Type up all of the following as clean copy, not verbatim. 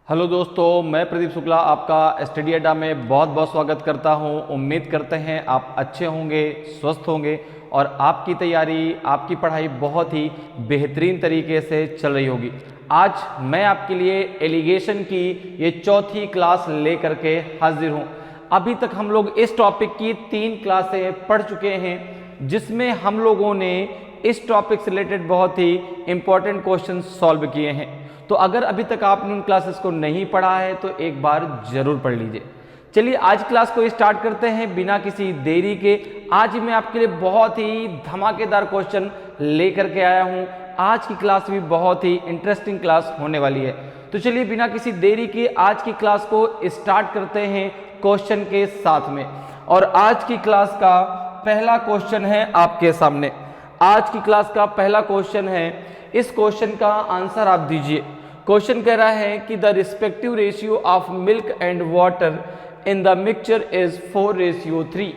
Hello दोस्तों, मैं प्रदीप शुक्ला आपका स्टडी अड्डा में बहुत बहुत स्वागत करता हूं। उम्मीद करते हैं आप अच्छे होंगे, स्वस्थ होंगे और आपकी तैयारी, आपकी पढ़ाई बहुत ही बेहतरीन तरीके से चल रही होगी। आज मैं आपके लिए एलिगेशन की ये चौथी क्लास लेकर के हाजिर हूं। अभी तक हम लोग इस टॉपिक की 3 क्लासें पढ़ चुके हैं, जिसमें हम लोगों ने इस टॉपिक से रिलेटेड बहुत ही इंपॉर्टेंट क्वेश्चन सॉल्व किए हैं। तो अगर अभी तक आपने उन क्लासेस को नहीं पढ़ा है तो एक बार जरूर पढ़ लीजिए। चलिए आज क्लास को स्टार्ट करते हैं बिना किसी देरी के। आज मैं आपके लिए बहुत ही धमाकेदार क्वेश्चन लेकर के आया हूं। आज की क्लास भी बहुत ही इंटरेस्टिंग क्लास होने वाली है। तो चलिए बिना किसी देरी के आज की क्लास को स्टार्ट करते हैं क्वेश्चन के साथ में। और आज की क्लास का पहला क्वेश्चन है आपके सामने। आज की क्लास का पहला क्वेश्चन है, इस क्वेश्चन का आंसर आप दीजिए। क्वेश्चन कह रहा है कि the respective ratio of milk and water in the mixture is 4:3।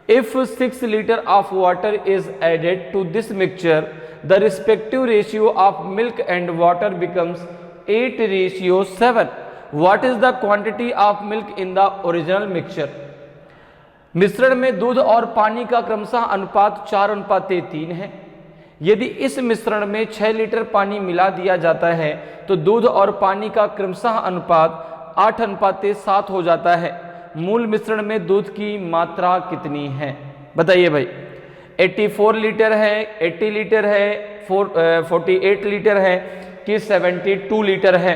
If 6 litre of water is added to this mixture, the respective ratio of milk and water becomes 8:7। What is the quantity of milk in the original mixture? मिश्रण में दूध और पानी का क्रमशः अनुपात 4:3 है। यदि इस मिश्रण में 6 लीटर पानी मिला दिया जाता है तो दूध और पानी का क्रमशः अनुपात 8:7 हो जाता है। मूल मिश्रण में दूध की मात्रा कितनी है? बताइए भाई। 84 लीटर है, 80 लीटर है, 48 लीटर है कि 72 लीटर है?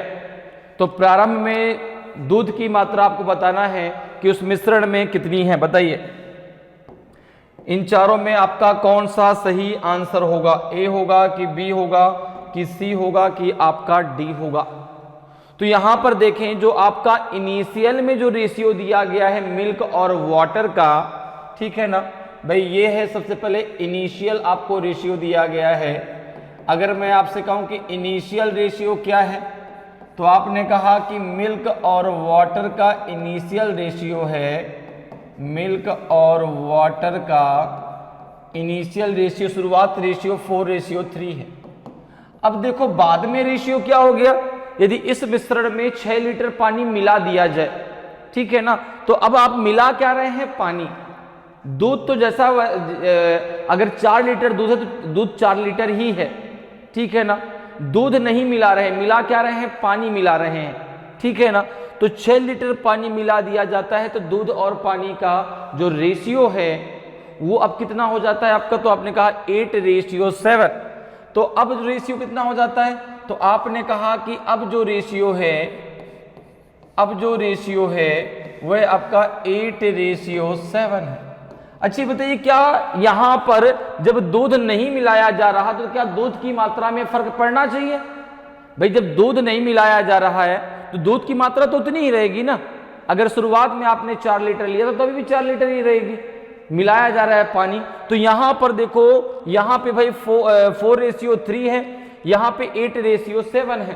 तो प्रारंभ में दूध की मात्रा आपको बताना है कि उस मिश्रण में कितनी है, बताइए। इन चारों में आपका कौन सा सही आंसर होगा? ए होगा कि बी होगा कि सी होगा कि आपका डी होगा? तो यहां पर देखें, जो आपका इनिशियल में जो रेशियो दिया गया है मिल्क और वाटर का, ठीक है ना भाई, ये है सबसे पहले इनिशियल आपको रेशियो दिया गया है। अगर मैं आपसे कहूं कि इनिशियल रेशियो क्या है, तो आपने कहा कि मिल्क और वाटर का इनिशियल रेशियो है, मिल्क और वाटर का इनिशियल रेशियो, शुरुआत रेशियो 4:3 है। अब देखो बाद में रेशियो क्या हो गया, यदि इस मिश्रण में 6 लीटर पानी मिला दिया जाए, ठीक है ना, तो अब आप मिला क्या रहे हैं? पानी। दूध तो जैसा अगर 4 लीटर दूध है तो दूध 4 लीटर ही है, ठीक है ना। दूध नहीं मिला रहे, मिला क्या रहे हैं? पानी मिला रहे हैं, ठीक है ना। तो 6 लीटर पानी मिला दिया जाता है तो दूध और पानी का जो रेशियो है वो अब कितना हो जाता है आपका? तो आपने कहा 8:7। तो अब रेशियो कितना हो जाता है? तो आपने कहा कि अब जो रेशियो है वह आपका 8:7 है। अच्छी बताइए, क्या यहां पर जब दूध नहीं मिलाया जा रहा तो क्या दूध की मात्रा में फर्क पड़ना चाहिए? भाई जब दूध नहीं मिलाया जा रहा है तो दूध की मात्रा तो उतनी ही रहेगी ना। अगर शुरुआत में आपने 4 लीटर लिया तो अभी भी 4 लीटर ही रहेगी। मिलाया जा रहा है पानी, तो यहां पर देखो, यहां पे भाई 4:3 है, यहां पे 8:7 है।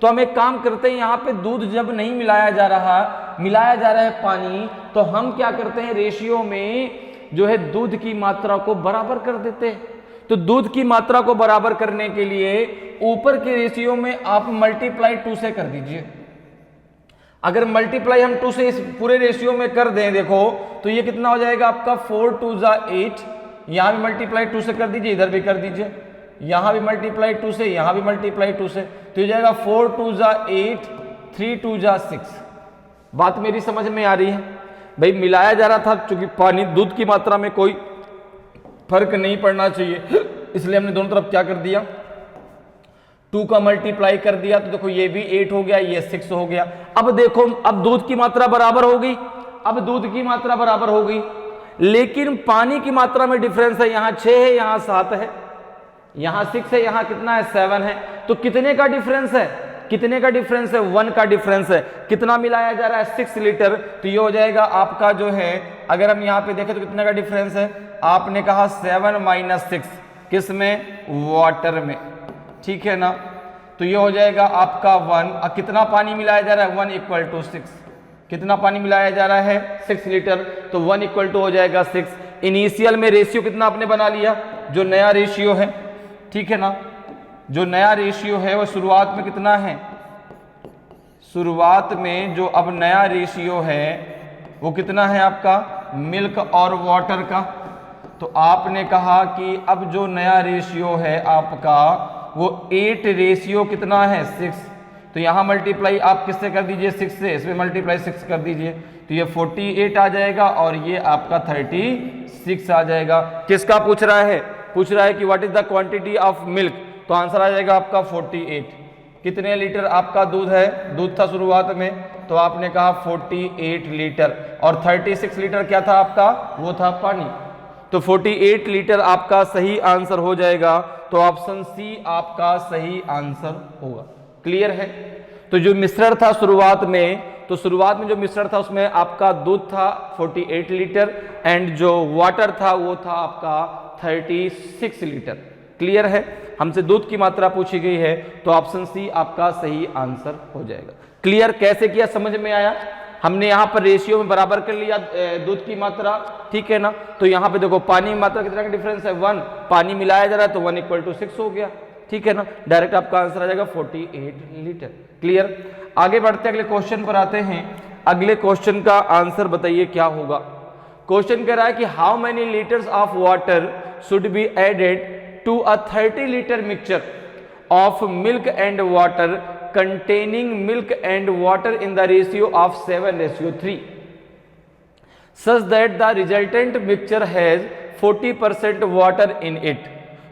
तो हम एक काम करते हैं, यहां पे दूध जब नहीं मिलाया जा रहा, मिलाया जा रहा है पानी, तो हम क्या करते हैं, रेशियो में जो है दूध की मात्रा को बराबर कर देते हैं। तो दूध की मात्रा को बराबर करने के लिए ऊपर के रेशियो में आप मल्टीप्लाई 2 से कर दीजिए। अगर मल्टीप्लाई हम 2 से इस पूरे रेशियो में कर दें, देखो तो ये कितना हो जाएगा आपका 4×2 = 8। यहां भी मल्टीप्लाई 2 से कर दीजिए, इधर भी कर दीजिए, यहां भी मल्टीप्लाई 2 से, यहां भी मल्टीप्लाई 2 से, तो ये जाएगा 4×2 = 8, 3×2 = 6। बात मेरी समझ में आ रही है? भाई मिलाया जा रहा था, चूंकि पानी दूध की मात्रा में कोई फर्क नहीं पड़ना चाहिए, इसलिए हमने दोनों तरफ क्या कर दिया, 2 का मल्टीप्लाई कर दिया। तो देखो ये भी 8 हो गया, ये 6 हो गया। अब देखो, अब दूध की मात्रा बराबर हो गई, अब दूध की मात्रा बराबर हो गई, लेकिन पानी की मात्रा में डिफरेंस है, यहां 6 है, यहां 7 है, यहां 6 है, यहां कितना है? 7 है। तो कितने का डिफरेंस है? कितने का डिफरेंस है? 1 का डिफरेंस है। कितना मिलाया जा रहा है? 6 लीटर। तो ये हो जाएगा आपका जो है, अगर हम यहां पे देखें तो कितने का डिफरेंस है? आपने कहा 7 - 6, किस में? वाटर में, ठीक है ना। तो ये हो जाएगा आपका 1। कितना पानी मिलाया जा रहा है? 1 = 6। कितना पानी मिलाया जा रहा है? 6 लीटर। तो 1 = हो जाएगा 6। इनिशियल में रेशियो कितना आपने बना लिया? जो नया रेशियो है, ठीक है ना, जो नया रेशियो है वो शुरुआत में कितना है? शुरुआत में जो अब नया रेशियो है वो कितना है आपका मिल्क और वाटर का। तो आपने कहा कि अब जो नया रेशियो है आपका वो 8 रेशियो कितना है 6। तो यहाँ मल्टीप्लाई आप किससे कर दीजिए 6 से, इसमें मल्टीप्लाई 6 कर दीजिए तो ये 48 आ जाएगा और ये आपका 36 आ जाएगा। किसका पूछ रहा है? पूछ रहा है कि what is the quantity of milk. तो आंसर आ जाएगा आपका 48। कितने लीटर आपका दूध है? दूध था शुरुआत में तो आपने कहा 48 लीटर और 36 लीटर क्या था आपका? वो था पानी। तो 48 लीटर आपका सही आंसर हो जाएगा। तो ऑप्शन सी आपका सही आंसर होगा। क्लियर है? तो जो मिश्रण था शुरुआत में, तो शुरुआत में जो मिश्रण था उसमें आपका दूध था 48 लीटर एंड जो वाटर था वो था आपका 36 लीटर। क्लियर है? हमसे दूध की मात्रा पूछी गई है तो ऑप्शन सी आपका सही आंसर हो जाएगा। क्लियर? कैसे किया समझ में आया? हमने यहाँ पर रेशियो में बराबर कर लिया दूध की मात्रा, ठीक है ना। तो यहाँ पे देखो पानी की मात्रा कितना का डिफरेंस है 1, पानी मिलाया जा रहा है तो 1 = 6 हो गया, ठीक है ना। डायरेक्ट आपका आंसर आ जाएगा 48 लीटर। क्लियर? आगे बढ़ते अगले क्वेश्चन पर आते हैं। अगले क्वेश्चन का आंसर बताइए क्या होगा। क्वेश्चन कह रहा है कि how many litres of water should be added to a 30 litre mixture of milk and water containing milk and water in the ratio of 7:3 such that the resultant mixture has 40% water in it।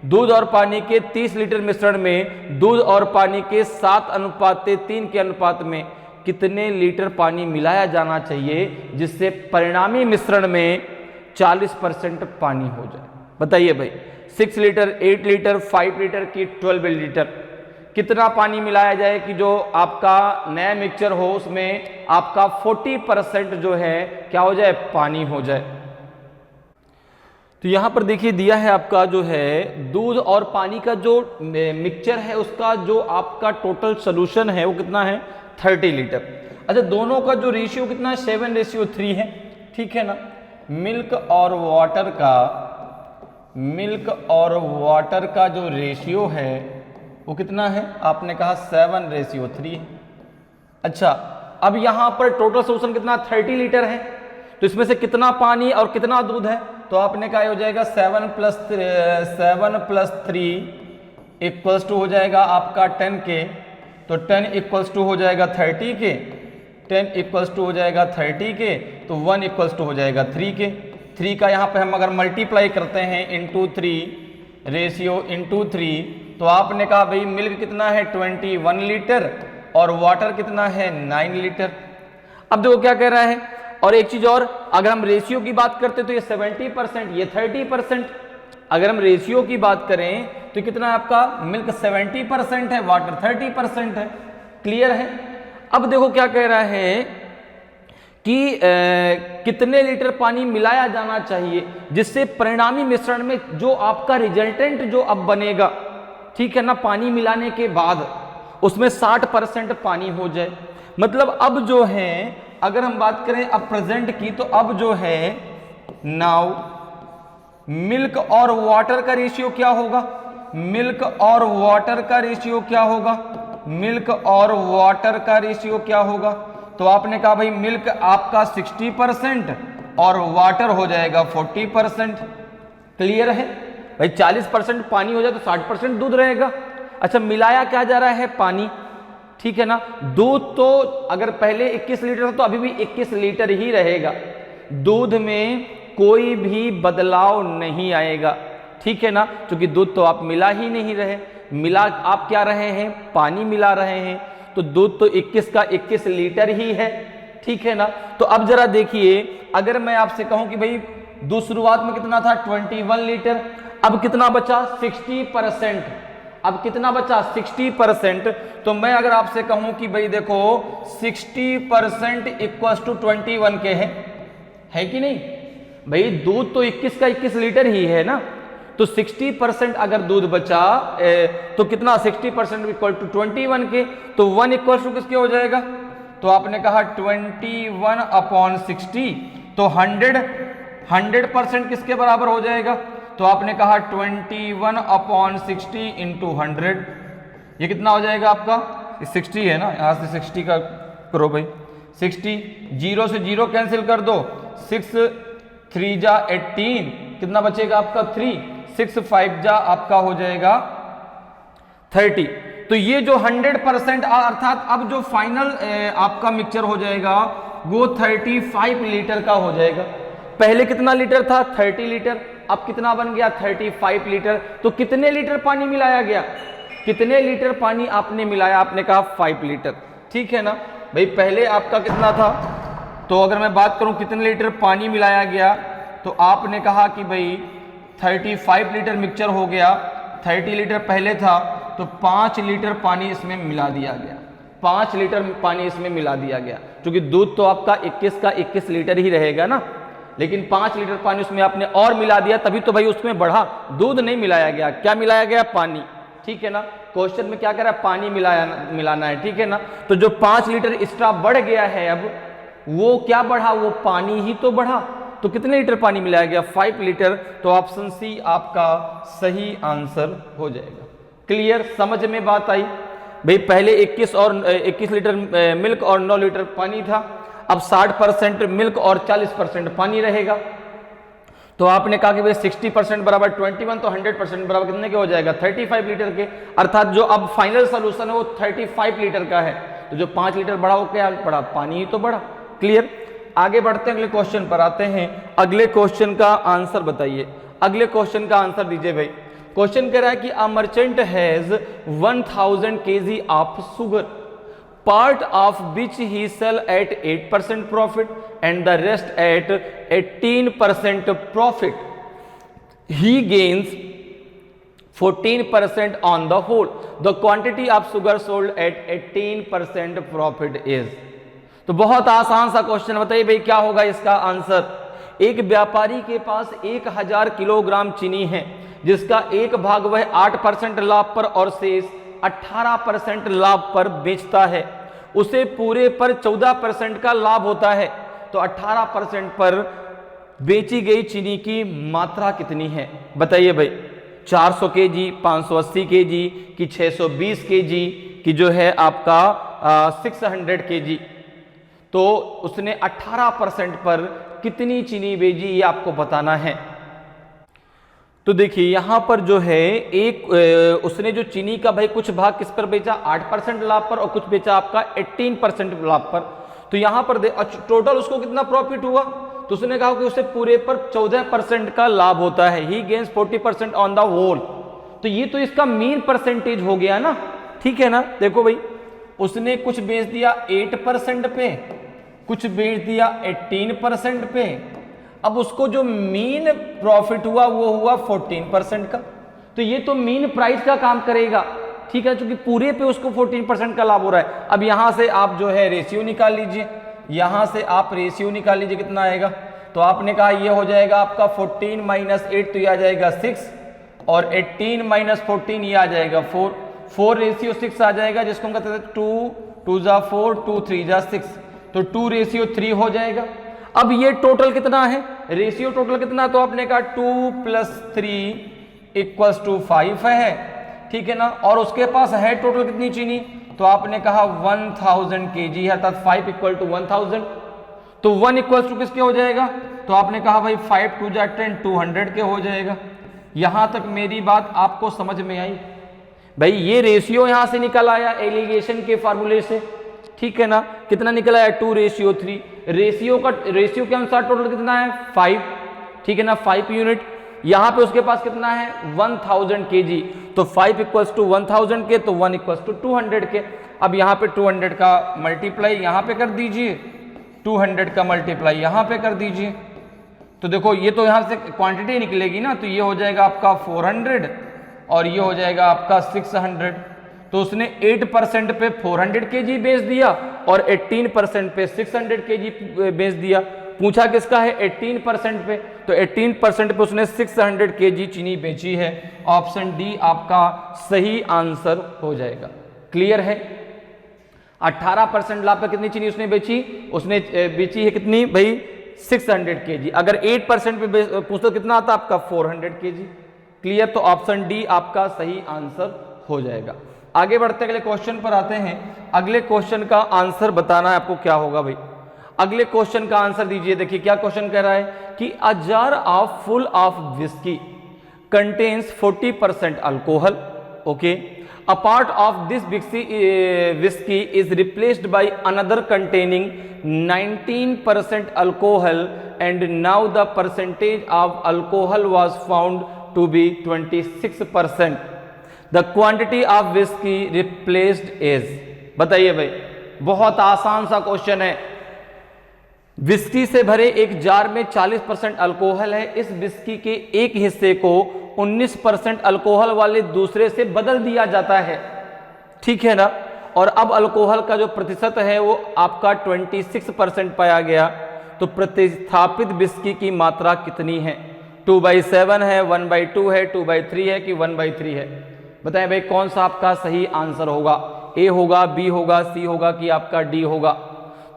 दूध और पानी के 30 litre मिश्रण में दूध और पानी के 7:3 के अनुपात में कितने लीटर पानी मिलाया जाना चाहिए जिससे परिणामी मिश्रण में 40% पानी हो जाए। बताइए भाई 6 लीटर, 8 लीटर, 5 लीटर की 12 लीटर कितना पानी मिलाया जाए कि जो आपका नया मिक्सचर हो उसमें आपका 40% जो है क्या हो जाए? पानी हो जाए। तो यहां पर देखिए दिया है आपका जो है दूध और पानी का जो मिक्सचर है उसका जो आपका टोटल सोल्यूशन है वो कितना है 30 लीटर। अच्छा दोनों का जो रेशियो कितना है 7:3 है, ठीक है ना। मिल्क और वाटर का जो रेशियो है वो कितना है? आपने कहा 7:3 है। अच्छा अब यहां पर टोटल सोल्यूशन कितना 30 लीटर है तो इसमें से कितना पानी और कितना दूध है? तो आपने कहा हो जाएगा 7 + 3 इक्वल्स टू हो जाएगा आपका 10 के। तो 10 इक्वल्स टू हो जाएगा 30 के, 10 इक्वल्स टू हो जाएगा 30 के, तो 1 इक्वल्स टू हो जाएगा 3 के। 3 का यहाँ पे हम अगर मल्टीप्लाई करते हैं इंटू 3 रेशियो इंटू 3 तो आपने कहा भाई मिल्क कितना है 21 लीटर और वाटर कितना है 9 लीटर। अब देखो क्या कह रहा है। और एक चीज और, अगर हम रेशियो की बात करते तो ये 70%, ये 30%। अगर हम रेशियो की बात करें तो कितना है आपका मिल्क 70% है, वाटर 30% है। क्लियर है? अब देखो क्या कह रहा है कि कितने लीटर पानी मिलाया जाना चाहिए जिससे परिणामी मिश्रण में जो आपका रिजल्टेंट जो अब बनेगा, ठीक है ना, पानी मिलाने के बाद उसमें 60% पानी हो जाए। मतलब अब जो है अगर हम बात करें अब प्रेजेंट की तो अब जो है नाउ मिल्क और वाटर का रेशियो क्या होगा? मिल्क और वाटर का रेशियो क्या होगा? मिल्क और वाटर का रेशियो क्या होगा? तो आपने कहा भाई मिल्क आपका 60% और वाटर हो जाएगा 40%। क्लियर है भाई? 40% पानी हो जाए तो 60% दूध रहेगा। अच्छा मिलाया क्या जा रहा है? पानी, ठीक है ना। दूध तो अगर पहले 21 लीटर था तो अभी भी 21 लीटर ही रहेगा। दूध में कोई भी बदलाव नहीं आएगा, ठीक है ना, क्योंकि दूध तो आप मिला ही नहीं रहे। मिला आप क्या रहे हैं? पानी मिला रहे हैं। तो दूध तो 21 का 21 लीटर ही है, ठीक है ना। तो अब जरा देखिए अगर मैं आपसे कहूं कि भाई दूध शुरुआत में कितना था 21 लीटर, अब कितना बचा 60%। अब कितना बचा 60%। तो मैं अगर आपसे कहूं कि भाई देखो 60% इक्वल्स टू 21 के है कि नहीं भाई? दूध तो 21 का 21 लीटर ही है ना। तो 60% अगर दूध बचा तो कितना 60% इक्वल टू 21 के, तो 1 इक्वल टू किसके हो जाएगा? तो आपने कहा 21/60 तो 100% किसके बराबर हो जाएगा? तो आपने कहा 21/60 × 100। ये कितना हो जाएगा आपका? 60 है ना, यहां से 60 का करो भाई। 60, 0 से 0 कैंसिल कर दो, 6 3 जा 18, कितना बचेगा आपका 3, 6 5 जा आपका हो जाएगा 30। तो ये जो 100% अर्थात अब जो फाइनल आपका मिक्सचर हो जाएगा वो 35 लीटर का हो जाएगा। पहले कितना लीटर था? 30 लीटर। अब कितना बन गया? 35 लीटर। तो कितने लीटर पानी मिलाया गया? कितने लीटर पानी आपने मिलाया? आपने कहा 5 लीटर, ठीक है ना भाई। पहले आपका कितना था? तो अगर मैं बात करूं कितने लीटर पानी मिलाया गया, तो आपने कहा कि भाई 35 लीटर मिक्सचर हो गया। 30 लीटर पहले था, तो 5 लीटर पानी इसमें मिला दिया गया। 5 लीटर पानी इसमें मिला दिया गया, क्योंकि दूध तो आपका 21 का 21 लीटर ही रहेगा ना, लेकिन 5 लीटर पानी उसमें आपने और मिला दिया, तभी तो भाई उसमें बढ़ा। दूध नहीं मिलाया गया, क्या मिलाया गया? पानी, ठीक है ना। क्वेश्चन में क्या कह रहा है? पानी मिलाना है, ठीक है ना। तो जो 5 लीटर एक्स्ट्रा बढ़ गया है, अब वो क्या बढ़ा? वो पानी ही तो बढ़ा। तो कितने लीटर पानी मिलाया गया? 5 लीटर। तो ऑप्शन सी आपका सही आंसर हो जाएगा। क्लियर, समझ में बात आई भाई। पहले 21 लीटर मिल्क और 9 लीटर पानी था, अब 60% मिल्क और 40% पानी रहेगा। तो आपने कहा कि भाई 60% बराबर 21, तो 100% बराबर कितने के हो जाएगा? 35 लीटर के। अर्थात जो अब फाइनल सोल्यूशन है वो 35 लीटर का है। तो जो 5 लीटर बढ़ा वो क्या बढ़ा? पानी ही तो बढ़ा। क्लियर, आगे बढ़ते हैं, अगले क्वेश्चन पर आते हैं। अगले क्वेश्चन का आंसर बताइए। अगले क्वेश्चन का आंसर दीजिए भाई। क्वेश्चन कह रहा है कि a merchant has 1000 kg of sugar, part of which he sell at 8% profit and the rest at 18% profit. He gains 14% on the whole. The quantity of sugar sold at 18% profit is. तो बहुत आसान सा question, बताइए भाई क्या होगा इसका answer. एक व्यापारी के पास 1000 किलोग्राम चीनी है, जिसका एक भाग वह 8% लाभ पर और शेष 18% लाभ पर बेचता है। उसे पूरे पर 14% का लाभ होता है। तो 18% पर बेची गई चीनी की मात्रा कितनी है? बताइए भाई। 400 केजी, 580 केजी की 620 केजी की जो है आपका 600 केजी। तो उसने 18% पर कितनी चीनी बेची, ये आपको बताना है। तो देखिए यहां पर जो है उसने जो चीनी का भाई कुछ भाग किस पर बेचा? 8% लाभ पर, और कुछ बेचा आपका 18% लाभ पर। तो यहां पर टोटल उसको कितना प्रॉफिट हुआ? तो उसने कहा कि उसे पूरे पर 14% का लाभ होता है। He gains 40% on the whole. तो ये तो इसका मीन परसेंटेज हो गया ना, ठीक है ना। देखो भाई, उसने कुछ बेच दिया 8% पे, कुछ बेच दिया 18% पे। अब उसको जो मीन प्रॉफिट हुआ वो हुआ 14% का। तो ये तो मीन प्राइस का काम करेगा, ठीक है, क्योंकि पूरे पे उसको 14% का लाभ हो रहा है। अब यहां से आप जो है रेशियो निकाल लीजिए, यहां से आप रेशियो निकाल लीजिए, कितना आएगा? तो आपने कहा ये हो जाएगा आपका 14 - 8, तो ये आ जाएगा 6, और 18 - 14 ये आ जाएगा 4। 4:6 आ जाएगा, जिसको हम कहते हैं 2 2 जा 4, 2 3 जा 6, तो 2:3 हो जाएगा। अब ये टोटल कितना है? रेशियो टोटल कितना? तो आपने कहा 2 + 3 = 5 है, ठीक है ना। और उसके पास है टोटल कितनी चीनी? तो आपने कहा 1000 kg है, अर्थात 5 = 1000। तो 1 = किसके हो जाएगा? तो आपने कहा भाई 5 × 2 = 10, 200 के हो जाएगा। यहां तक मेरी बात आपको समझ में आई भाई? ये रेशियो यहां से निकल आया एलिगेशन के फार्मूले से, ठीक है ना। कितना निकल आया? 2:3। रेशियो के अनुसार टोटल कितना है? 5, ठीक है ना, 5 यूनिट। यहां पे उसके पास कितना है? 1000 kg। तो 5 = 1000 के, तो 1 = 200 के। अब यहां पे 200 का मल्टीप्लाई यहां पे कर दीजिए, 200 का मल्टीप्लाई यहां पे कर दीजिए। तो देखो ये तो यहां से क्वांटिटी निकलेगी ना, तो ये हो जाएगा आपका 400 और ये हो जाएगा आपका 600। तो उसने 8% पे 400 kg बेच दिया और 18% पे 600 kg बेच दिया। पूछा किसका है? 18% पे, तो 18% पे उसने 600 kg चीनी बेची है। ऑप्शन डी आपका सही आंसर हो जाएगा। क्लियर है? 18% लाभ पे कितनी चीनी उसने बेची? उसने बेची है कितनी भाई? 600 kg। अगर 8% पे पूछते कितना आता आपका? 400 kg। क्लियर? तो ऑप्शन डी आपका सही आंसर हो जाएगा। आगे बढ़ते अगले क्वेश्चन पर आते हैं। अगले क्वेश्चन का आंसर बताना है आपको क्या होगा भाई। अगले क्वेश्चन का आंसर दीजिए। देखिए क्या क्वेश्चन कह रहा है कि a jar of full of whisky contains 40% alcohol. Okay, a part of this whiskey is replaced by another containing 19% alcohol, and now the percentage of alcohol was found to be 26%. The quantity of whiskey replaced is, बताइए भाई, बहुत आसान सा question है। Whisky से भरे एक jar में 40% अल्कोहल है। इस विस्की के एक हिस्से को 19% अल्कोहल वाले दूसरे से बदल दिया जाता है, ठीक है ना। और अब अल्कोहल का जो प्रतिशत है वो आपका 26% पाया गया। तो प्रतिस्थापित विस्की की मात्रा कितनी है? 2/7 है, 1/2 है, 2/3 है कि 1/3 है? बताएं भाई कौन सा आपका सही आंसर होगा? ए होगा, बी होगा, सी होगा कि आपका डी होगा?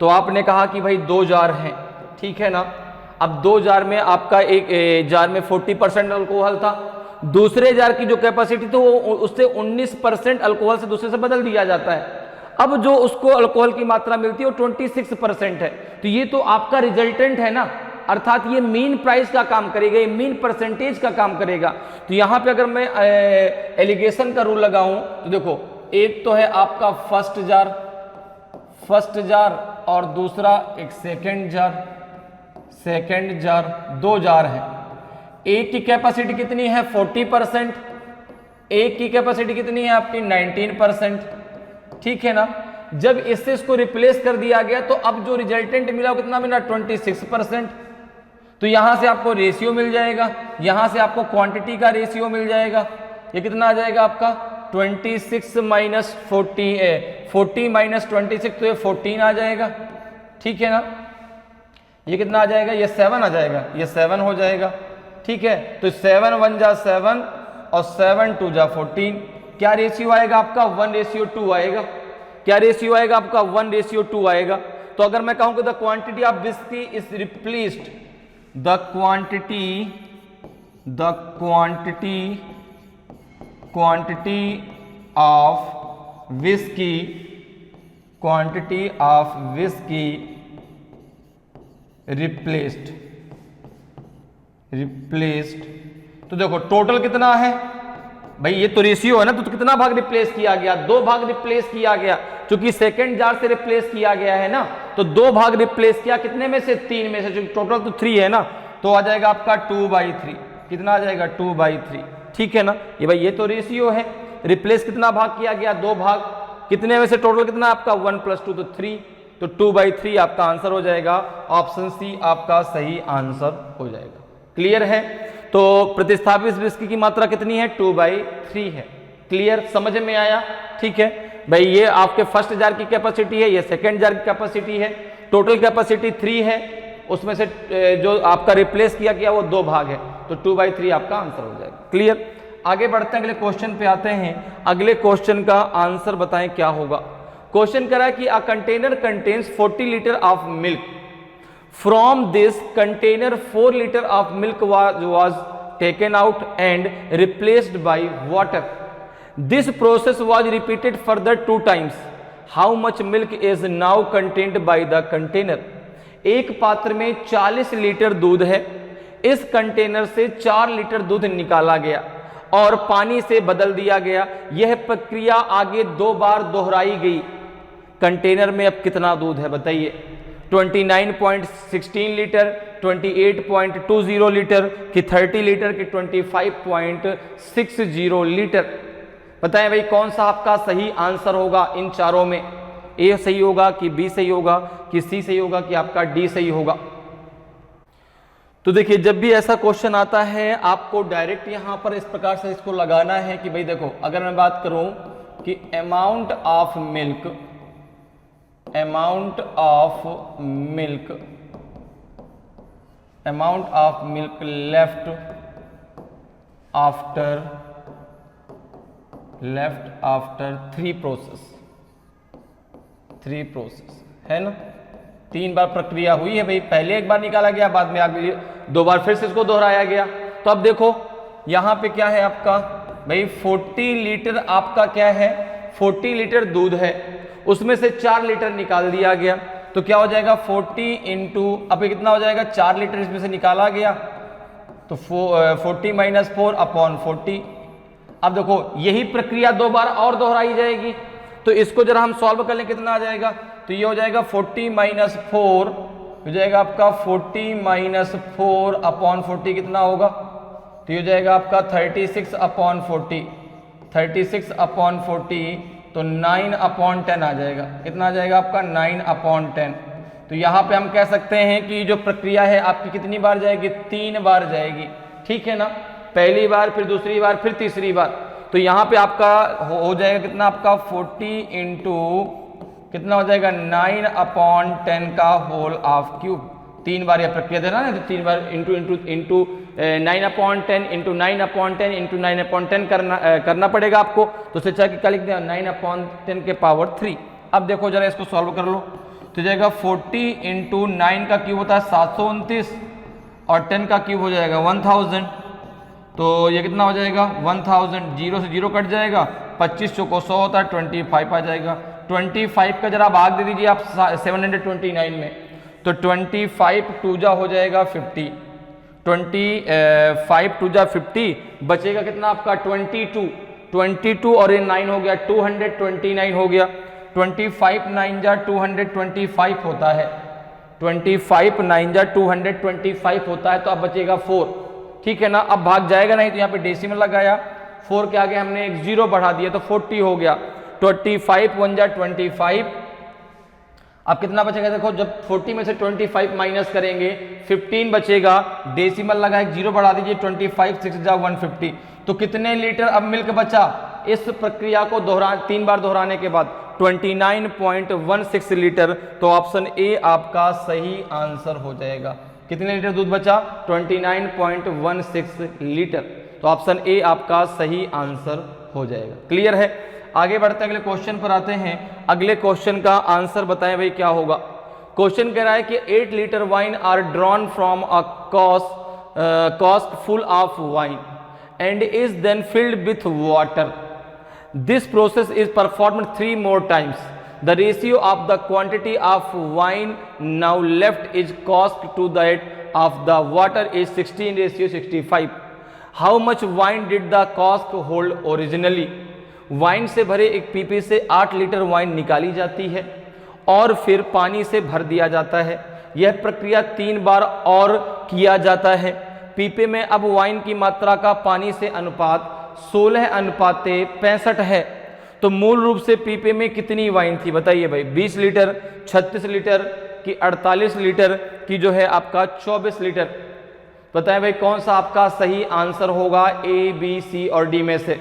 तो आपने कहा कि भाई 2 जार हैं, ठीक है ना। अब 2 जार में आपका एक जार में 40% अल्कोहल था, दूसरे जार की जो कैपेसिटी तो वो उससे 19% अल्कोहल से दूसरे से बदल दिया जाता है। अब जो उसको अल्कोहल की मात्रा मिलती है वो 26% है। तो ये तो आपका रिजल्टेंट है ना, अर्थात ये मीन प्राइस का काम करेगा, ये मीन परसेंटेज का काम करेगा। तो यहाँ पे अगर मैं एलिगेशन का रूल लगाऊं तो देखो, एक तो है आपका फर्स्ट जार और दूसरा एक सेकेंड जार, 2 जार हैं। एक की कैपेसिटी कितनी है? 40%। एक की कैपेसिटी कितनी है आपकी? 19%, ठीक है ना। जब इससे इसको रिप्लेस कर दिया गया तो अब जो रिजल्टेंट मिला वो कितना मिला? 26%। तो यहां से आपको रेशियो मिल जाएगा, यहां से आपको क्वांटिटी का रेशियो मिल जाएगा। ये कितना आ जाएगा आपका? 26 माइनस 40 माइनस 26, तो ये 14 आ जाएगा, ठीक है ना। ये कितना आ जाएगा? ये 7 आ जाएगा, ये 7 हो जाएगा, ठीक है। तो 7 1 जा 7 और 7 2 जा 14। क्या रेशियो आएगा आपका? 1:2 आएगा। क्या रेशियो आएगा आपका? 1:2 आएगा। तो अगर मैं कहूं कि the quantity of whisky is replaced, the quantity of whisky replaced, तो देखो टोटल कितना है भाई? ये तो रेशियो है ना, तो कितना भाग रिप्लेस किया गया? 2 भाग रिप्लेस किया गया, क्योंकि सेकंड जार से रिप्लेस किया गया है ना। तो 2 भाग रिप्लेस किया, कितने में से? 3 में से, क्योंकि टोटल तो 3 है ना। तो आ जाएगा आपका 2/3। कितना आ जाएगा? 2/3, ठीक है ना। ये भाई ये तो रेशियो है। रिप्लेस कितना भाग किया गया? 2 भाग। कितने में से? टोटल कितना आपका? 1 + 2 तो 3, तो 2/3 आपका आंसर हो जाएगा। ऑप्शन सी आपका सही आंसर हो जाएगा। क्लियर है? तो प्रतिस्थापित विस्की की मात्रा कितनी है? 2/3 है। क्लियर? समझ में आया? ठीक है भाई, ये आपके फर्स्ट जार की कैपेसिटी है, ये सेकंड जार की कैपेसिटी है। टोटल कैपेसिटी 3 है, उसमें से जो आपका रिप्लेस किया गया वो 2 भाग है, तो 2/3 आपका आंसर हो जाएगा। क्लियर? आगे बढ़ते हैं, अगले क्वेश्चन पे आते हैं। अगले क्वेश्चन का आंसर बताएं क्या होगा। क्वेश्चन करा कि a container contains 40 litre of milk. From this container 4 litre of milk was taken out and replaced by water. This process was repeated further 2 times. How much milk is now contained by the container? एक पात्र में 40 litre दूध है। इस container से 4 litre दूध निकाला गया और पानी से बदल दिया गया। यह प्रक्रिया आगे 2 बार दोहराई गई। कंटेनर में अब कितना दूध है बताइए? 29.16 लीटर, 28.20 लीटर कि 30 लीटर कि 25.60 लीटर? बताएं भाई कौन सा आपका सही आंसर होगा इन चारों में? ए सही होगा कि बी सही होगा कि सी सही होगा कि आपका डी सही होगा? तो देखिए, जब भी ऐसा क्वेश्चन आता है आपको डायरेक्ट यहां पर इस प्रकार से इसको लगाना है कि भाई देखो, अगर मैं बात करूं कि amount of milk left after 3 process है ना। 3 बार प्रक्रिया हुई है भाई, पहले एक बार निकाला गया, बाद में आगे 2 बार फिर से इसको दोहराया गया। तो अब देखो यहां पे क्या है आपका भाई, 40 लीटर आपका क्या है? 40 लीटर दूध है, उसमें से 4 लीटर निकाल दिया गया, तो क्या हो जाएगा 40 इंटू, अब कितना हो जाएगा 4 लीटर इसमें से निकाला गया, तो 40 माइनस 4 अपॉन 40। अब देखो यही प्रक्रिया 2 बार और दोहराई जाएगी, तो इसको जरा हम सॉल्व कर लें कितना आ जाएगा, तो ये हो जाएगा 40 माइनस 4 हो जाएगा आपका 40 माइनस 4 अपॉन 40 कितना होगा, तो ये हो जाएगा आपका 36 अपॉन 40, 36 अपॉन 40 तो 9 अपॉन 10 आ जाएगा, कितना आ जाएगा आपका 9 अपॉन 10। तो यहाँ पे हम कह सकते हैं कि जो प्रक्रिया है आपकी कितनी बार जाएगी, 3 बार जाएगी, ठीक है ना, पहली बार, फिर दूसरी बार, फिर तीसरी बार। तो यहाँ पे आपका हो जाएगा कितना, आपका 40 इंटू कितना हो जाएगा 9 अपॉन 10 का होल ऑफ क्यूब, 3 बार यह प्रक्रिया देना है, तो 3 बार into into into 9 upon 10 into 9 upon 10 into 9 upon 10 करना पड़ेगा आपको। तो उससे अच्छा कि क्या लिख दिया 9 अपॉन 10 के पावर 3। अब देखो जरा इसको सॉल्व कर लो, तो जाएगा 40 इंटू 9 का क्यूब होता है 729 और 10 का क्यूब हो जाएगा 1000, तो ये कितना हो जाएगा 1000, 0 से 0 कट जाएगा, 25 चौको 100 होता है, 25 आ जाएगा। 25 का जरा भाग दे दीजिए आप 729 में, तो 25 टू जा हो जाएगा 50, 25 टू जा 50, बचेगा कितना आपका 22 और ये 9 हो गया 229 हो गया, 25 9 जा 225 होता है, 25 9 जा 225 होता है, तो अब बचेगा 4, ठीक है ना। अब भाग जाएगा नहीं तो यहाँ पे डेसिमल लगाया, 4 के आगे हमने एक 0 बढ़ा दिया तो 40 हो गया, 25 1 जा 25, अब कितना बचेगा देखो, जब 40 में से 25 माइनस करेंगे 15 बचेगा, डेसिमल लगा एक 0 बढ़ा दीजिए, 25 6 जा 150, तो कितने लीटर अब मिल्क बचा इस प्रक्रिया को 3 बार दोहराने के बाद 29.16 लीटर। तो ऑप्शन ए आपका सही आंसर हो जाएगा। कितने लीटर दूध बचा 29.16 लीटर, तो ऑप्शन ए आपका सही आंसर हो जाएगा। क्लियर है, आगे बढ़ते अगले क्वेश्चन पर आते हैं। अगले क्वेश्चन का आंसर बताएं भाई क्या होगा। क्वेश्चन कह रहा है कि 8 litre wine are drawn from a cask full of wine and is then filled with water. This process is performed 3 more times. The ratio of the quantity of wine now left is cost to that of the water is 16:65. How much wine did the cask hold originally? Wine से भरे एक पीपे से 8 litre wine निकाली जाती है और फिर पानी से भर दिया जाता है। यह प्रक्रिया 3 बार और किया जाता है। पीपे में अब वाइन की मात्रा का पानी से अनुपात 16:65 है। तो मूल रूप से पीपे में कितनी वाइन थी बताइए भाई, 20 लीटर, 36 लीटर की 48 लीटर की जो है आपका 24 लीटर। बताएं भाई कौन सा आपका सही आंसर होगा ए, बी, सी और डी में से।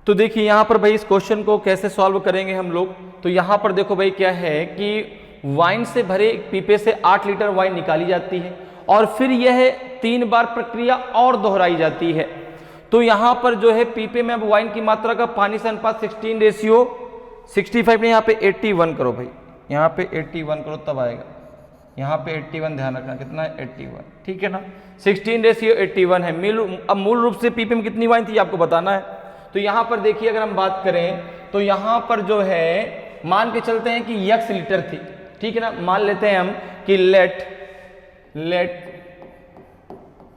तो देखिए यहाँ पर भाई इस क्वेश्चन को कैसे सॉल्व करेंगे हम लोग। तो यहाँ पर देखो भाई क्या है कि वाइन से भरे एक पीपे से 8 लीटर वाइन निकाली जाती है और फिर यह 3 बार प्रक्रिया और दोहराई जाती है। तो यहाँ पर जो है पीपे में अब वाइन की मात्रा का पानी से अनुपात 16:65 में यहाँ पे 81 करो भाई, यहाँ पे 81 करो तब आएगा। यहाँ पे 81 ध्यान रखना, कितना है 81, ठीक है ना। 16:81 है। अब मूल रूप से पीपे में कितनी वाइन थी आपको बताना है। तो यहाँ पर देखिए अगर हम बात करें तो यहाँ पर जो है मान के चलते हैं कि x लीटर थी, ठीक है ना। मान लेते हैं हम कि let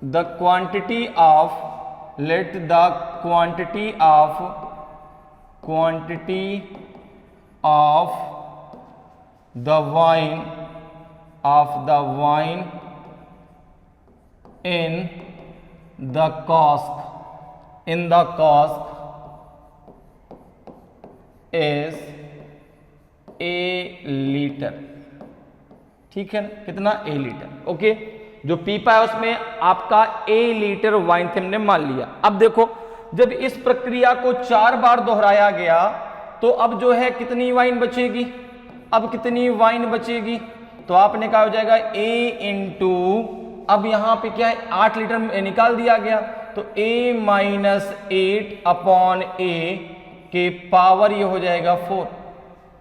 the quantity of the wine in the cask is a litre, ठीक है ना, कितना a लीटर। ओके, जो पीपा है उसमें आपका a लीटर वाइन थे हमने मान लिया। अब देखो जब इस प्रक्रिया को 4 बार दोहराया गया तो अब जो है कितनी वाइन बचेगी, अब कितनी वाइन बचेगी तो आपने कहा हो जाएगा a इंटू, अब यहां पे क्या है 8 लीटर निकाल दिया गया तो a माइनस 8 अपॉन a के पावर ये हो जाएगा 4।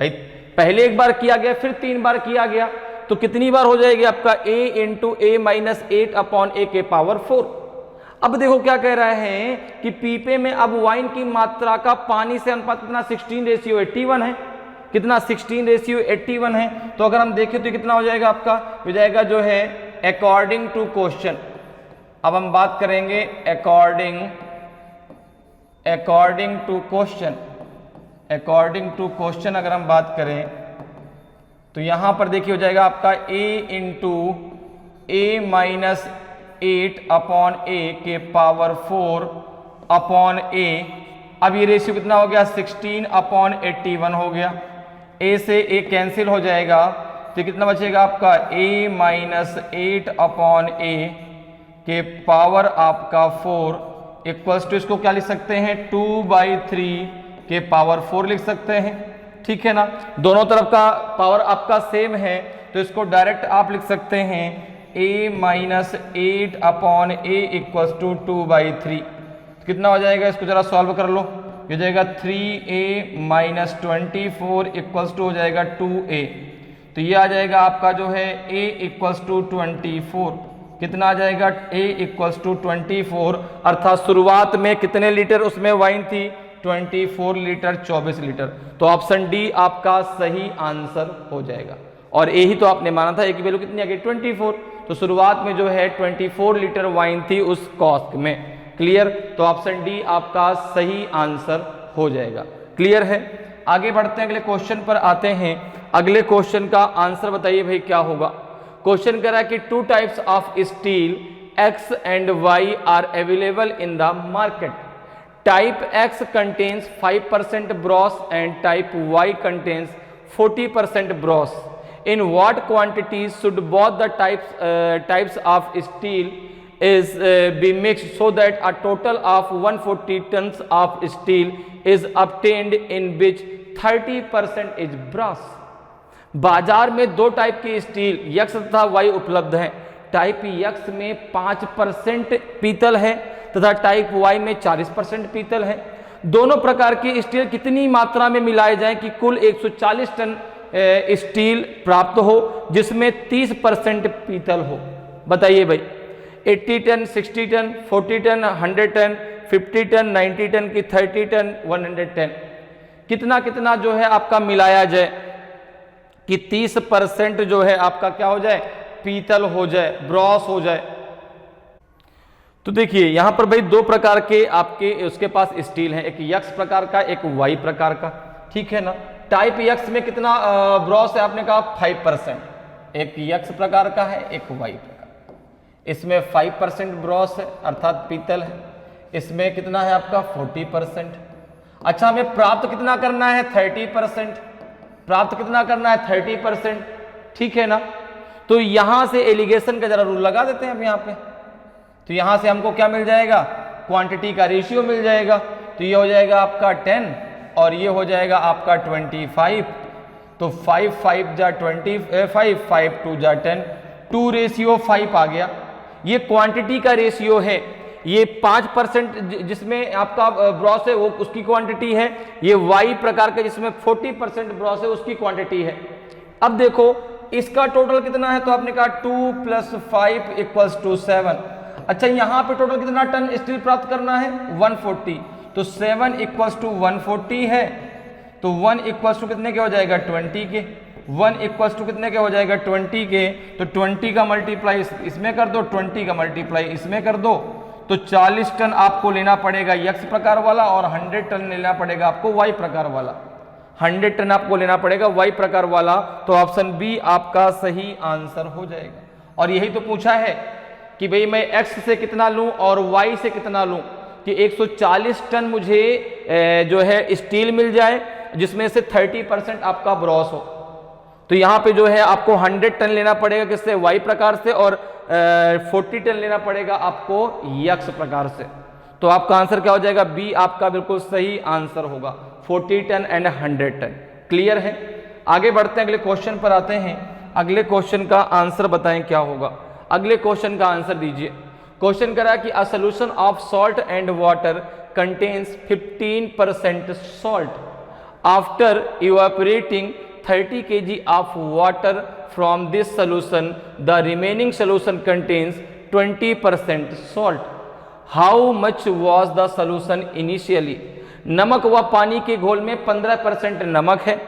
भाई पहले एक बार किया गया फिर 3 बार किया गया तो कितनी बार हो जाएगी आपका a into a minus 8 upon a के पावर 4। अब देखो क्या कह रहा है कि पीपे में अब वाइन की मात्रा का पानी से अनुपात कितना 16:81 है। कितना 16:81 है। तो अगर हम देखें तो कितना हो जाएगा आपका, हो जाएगा जो है अकॉर्डिंग टू क्वेश्चन। अब हम बात करेंगे according to question. According to question अगर हम बात करें तो यहां पर देखिए हो जाएगा आपका a into a minus 8/a के पावर 4/a। अब ये रेशियो कितना हो गया 16/81 हो गया। a से a कैंसिल हो जाएगा तो कितना बचेगा आपका a माइनस 8/a के पावर आपका 4 इक्वल्स टू इसको क्या लिख सकते हैं 2/3 के पावर 4 लिख सकते हैं। ठीक है ना, दोनों तरफ का पावर आपका सेम है तो इसको डायरेक्ट आप लिख सकते हैं a minus 8/a equals to 2/3। कितना हो जाएगा, इसको जरा सॉल्व कर लो। ये हो जाएगा 3a माइनस 24 इक्वल्स टू हो जाएगा 2a। तो ये आ जाएगा आपका जो है a इक्वल्स टू 24। कितना आ जाएगा a इक्वल्स टू 24, अर्थात शुरुआत में कितने लीटर उसमें वाइन थी 24 लीटर 24 लीटर। तो ऑप्शन डी आपका सही आंसर हो जाएगा। और ए ही तो आपने माना था, ए की वैल्यू कितनी आ गई 24। तो शुरुआत में जो है 24 लीटर वाइन थी उस कॉस्क में। क्लियर, तो ऑप्शन डी आपका सही आंसर हो जाएगा। क्लियर है, आगे बढ़ते हैं, अगले क्वेश्चन पर आते हैं। अगले क्वेश्चन का आंसर बताइए भाई क्या होगा। क्वेश्चन कह रहा है कि 2 types of steel X and Y are available in the market. Type X contains 5% brass and type Y contains 40% brass. In what quantities should both the types of steel is be mixed so that a total of 140 tons of steel is obtained in which 30% is brass? बाजार में 2 type की steel X तथा Y उपलब्ध है। Type X में 5% पीतल है तथा टाइप Y में 40% पीतल है। दोनों प्रकार की स्टील कितनी मात्रा में मिलाए जाएं कि कुल 140 टन स्टील प्राप्त हो जिसमें 30% पीतल हो। बताइए भाई, 80 ton, 60 ton, 40 ton, 100 ton, 50 ton, 90 ton की 30 टन, 100 टन, कितना कितना जो है आपका मिलाया जाए कि 30% जो है आपका क्या हो जाए, पीतल हो जाए, ब्रॉस हो जाए। तो देखिए यहां पर भाई 2 प्रकार के आपके उसके पास स्टील हैं, एक X प्रकार का, एक Y प्रकार का। ठीक है ना, टाइप X में कितना ब्रॉस है आपने कहा 5%। एक X प्रकार का है, एक Y प्रकार। इसमें 5% ब्रॉस है अर्थात पीतल है। इसमें कितना है आपका 40%। अच्छा, हमें प्राप्त कितना करना है 30%। प्राप्त कितना करना है 30%। ठीक है ना, तो यहां से एलिगेशन का जरा रूल लगा देते हैं हम यहां पे। तो यहां से हमको क्या मिल जाएगा, क्वांटिटी का रेशियो मिल जाएगा। तो ये हो जाएगा आपका 10 और ये हो जाएगा आपका 25। तो 5 5 जा 25, 5 2 जा 10, 2:5 आ गया। ये क्वांटिटी का रेशियो है। ये 5% जिसमें आपका ब्रॉस है वो उसकी क्वांटिटी है। ये Y प्रकार का जिसमें 40% ब्रॉस है उसकी क्वांटिटी है। अब देखो इसका टोटल कितना है, तो आपने कहा 2 + 5 = 7। अच्छा, यहां पे टोटल कितना टन स्टील प्राप्त करना है 140। तो 7 = 140 है। तो 1 = कितने के हो जाएगा 20 के। 1 = कितने के हो जाएगा 20 के। तो 20 का मल्टीप्लाई इसमें कर दो, 20 का मल्टीप्लाई इसमें कर दो। तो 40 टन आपको लेना पड़ेगा X प्रकार वाला और 100 टन लेना पड़ेगा आपको Y प्रकार वाला। 100 टन आपको लेना पड़ेगा Y प्रकार वाला। तो ऑप्शन बी आपका सही आंसर हो जाएगा। और यही तो पूछा है कि भाई मैं X से कितना लूं और Y से कितना लूं, कि 140 टन मुझे जो है स्टील मिल जाए जिसमें से 30% आपका ब्रॉस हो। तो यहाँ पे जो है आपको 100 टन लेना पड़ेगा किससे, Y प्रकार से, और 40 टन लेना पड़ेगा आपको X प्रकार से। तो आपका आंसर क्या हो जाएगा, बी आपका बिल्कुल सही आंसर होगा, 40 टन एंड 100 टन। क्लियर है, आगे बढ़ते हैं, अगले क्वेश्चन पर आते हैं। अगले क्वेश्चन का आंसर बताएं क्या होगा। अगले क्वेश्चन का आंसर दीजिए। क्वेश्चन करा कि a solution of salt and water contains 15% salt after evaporating 30 kg of water from this solution, the remaining solution contains 20% salt. How much was the solution initially. नमक व पानी के घोल में 15% नमक है।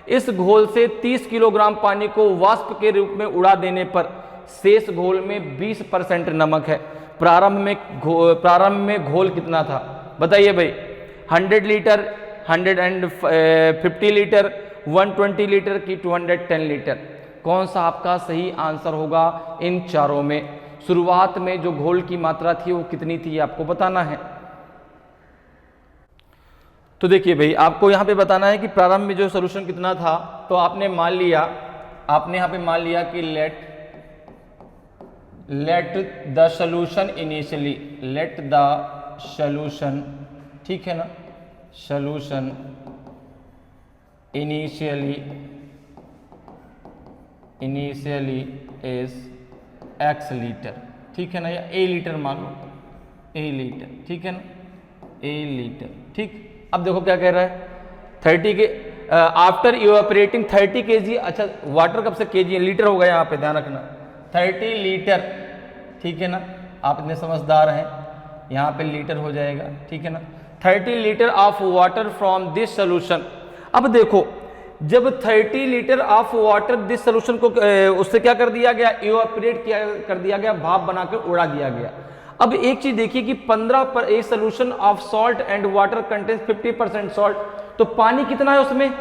इस घोल से 30 किलोग्राम पानी को वाष्प के रूप में उड़ा देने पर शेष घोल में 20% नमक है। प्रारंभ में घोल कितना था बताइए भाई। 100 लीटर, 150 लीटर, 120 लीटर की 210 लीटर। कौन सा आपका सही आंसर होगा इन चारों में। शुरुआत में जो घोल की मात्रा थी वो कितनी थी, ये आपको बताना है। तो देखिए भाई, आपको यहाँ पे बताना है कि प्रारंभ में जो सोल्यूशन कितना था। तो आपने यहाँ पे मान लिया कि let the solution initially, let the solution, ठीक है ना, solution initially is x litre, ठीक है ना, या a लीटर मान लो, a लीटर, ठीक है ना, a लीटर, ठीक। अब देखो क्या कह रहा है, 30 के आफ्टर इवेपोरेटिंग 30 kg। अच्छा, वाटर कब से kg है, लीटर होगा यहाँ पे, ध्यान रखना, 30 लीटर, ठीक है ना, आप इतने समझदार हैं, यहाँ पे लीटर हो जाएगा, ठीक है ना। 30 litre of water from this solution. अब देखो, जब 30 litre of water this solution को उससे क्या कर दिया गया, इवेपोरेट कर दिया गया, भाप बनाकर उड़ा दिया गया। अब एक चीज देखिए कि 15 पर ए solution of salt and water contains 50% salt. तो पानी कितना है उसमें,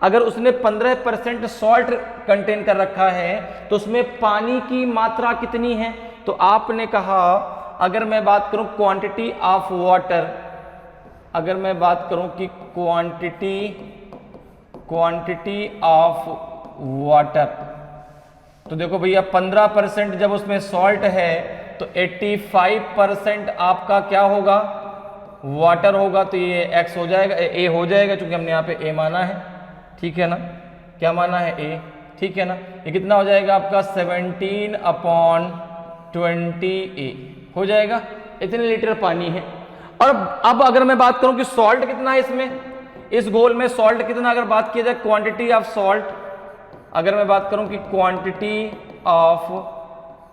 अगर उसने 15% सॉल्ट कंटेन कर रखा है तो उसमें पानी की मात्रा कितनी है। तो आपने कहा, अगर मैं बात करूं क्वांटिटी ऑफ वाटर, अगर मैं बात करूं कि क्वांटिटी ऑफ वाटर, तो देखो भैया 15% जब उसमें सॉल्ट है तो 85% आपका क्या होगा, वाटर होगा। तो ये x हो जाएगा, a हो जाएगा, क्योंकि हमने यहाँ पे a माना है, ठीक है ना, क्या माना है, a, ठीक है ना। ये कितना हो जाएगा आपका 17/20a हो जाएगा, इतने लीटर पानी है। और अब अगर मैं बात करूं कि सॉल्ट कितना है इसमें, इस घोल में सॉल्ट कितना, अगर बात की जाए क्वांटिटी ऑफ सॉल्ट, अगर मैं बात करूं कि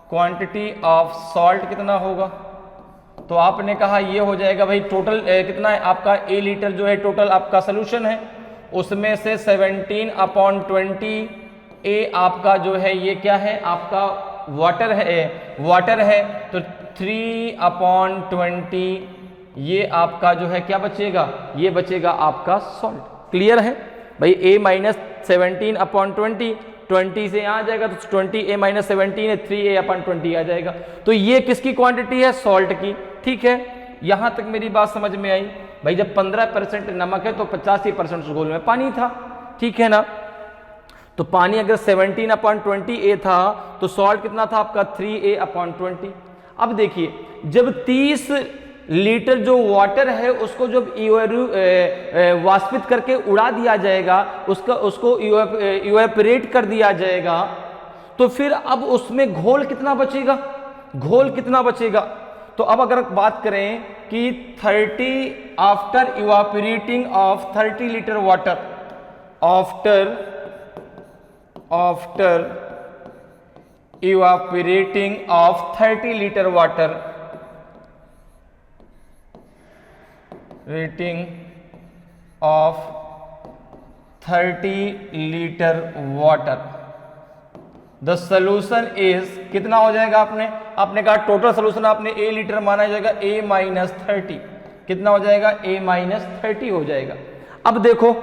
क्वांटिटी ऑफ सॉल्ट कितना होगा, तो आपने कहा ये हो जाएगा भाई टोटल कितना है आपका, a लीटर जो है टोटल आपका सोल्यूशन है, उसमें से 17/20 a आपका जो है ये क्या है आपका वाटर है। तो 3/20 ये आपका जो है क्या बचेगा, ये बचेगा आपका सॉल्ट। क्लियर है भाई, a माइनस 17/20, 20 से यहाँ आ जाएगा तो 20a माइनस 17 है, 3a/20 आ जाएगा। तो ये किसकी क्वांटिटी है, सॉल्ट की, ठीक है। यहां तक मेरी बात समझ में आई भाई। जब 15% नमक है तो 85% उस घोल में पानी था, ठीक है ना। तो पानी अगर 17/20a था तो सॉल्ट कितना था आपका 3a/20। अब देखिए, जब 30 लीटर जो वाटर है उसको जब वाष्पित करके उड़ा दिया जाएगा, उसको इवेपोरेट कर दिया जाएगा, तो फिर अब उसमें घोल कितना बचेगा, तो अब अगर बात करें कि 30 after evaporating of 30 litre water, after evaporating of 30 litre water, rating of 30 litre water, the solution is कितना हो जाएगा, आपने कहा टोटल सोल्यूशन आपने a लीटर माना जाएगा, a माइनस 30 कितना हो जाएगा, a माइनस 30 हो जाएगा। अब देखो,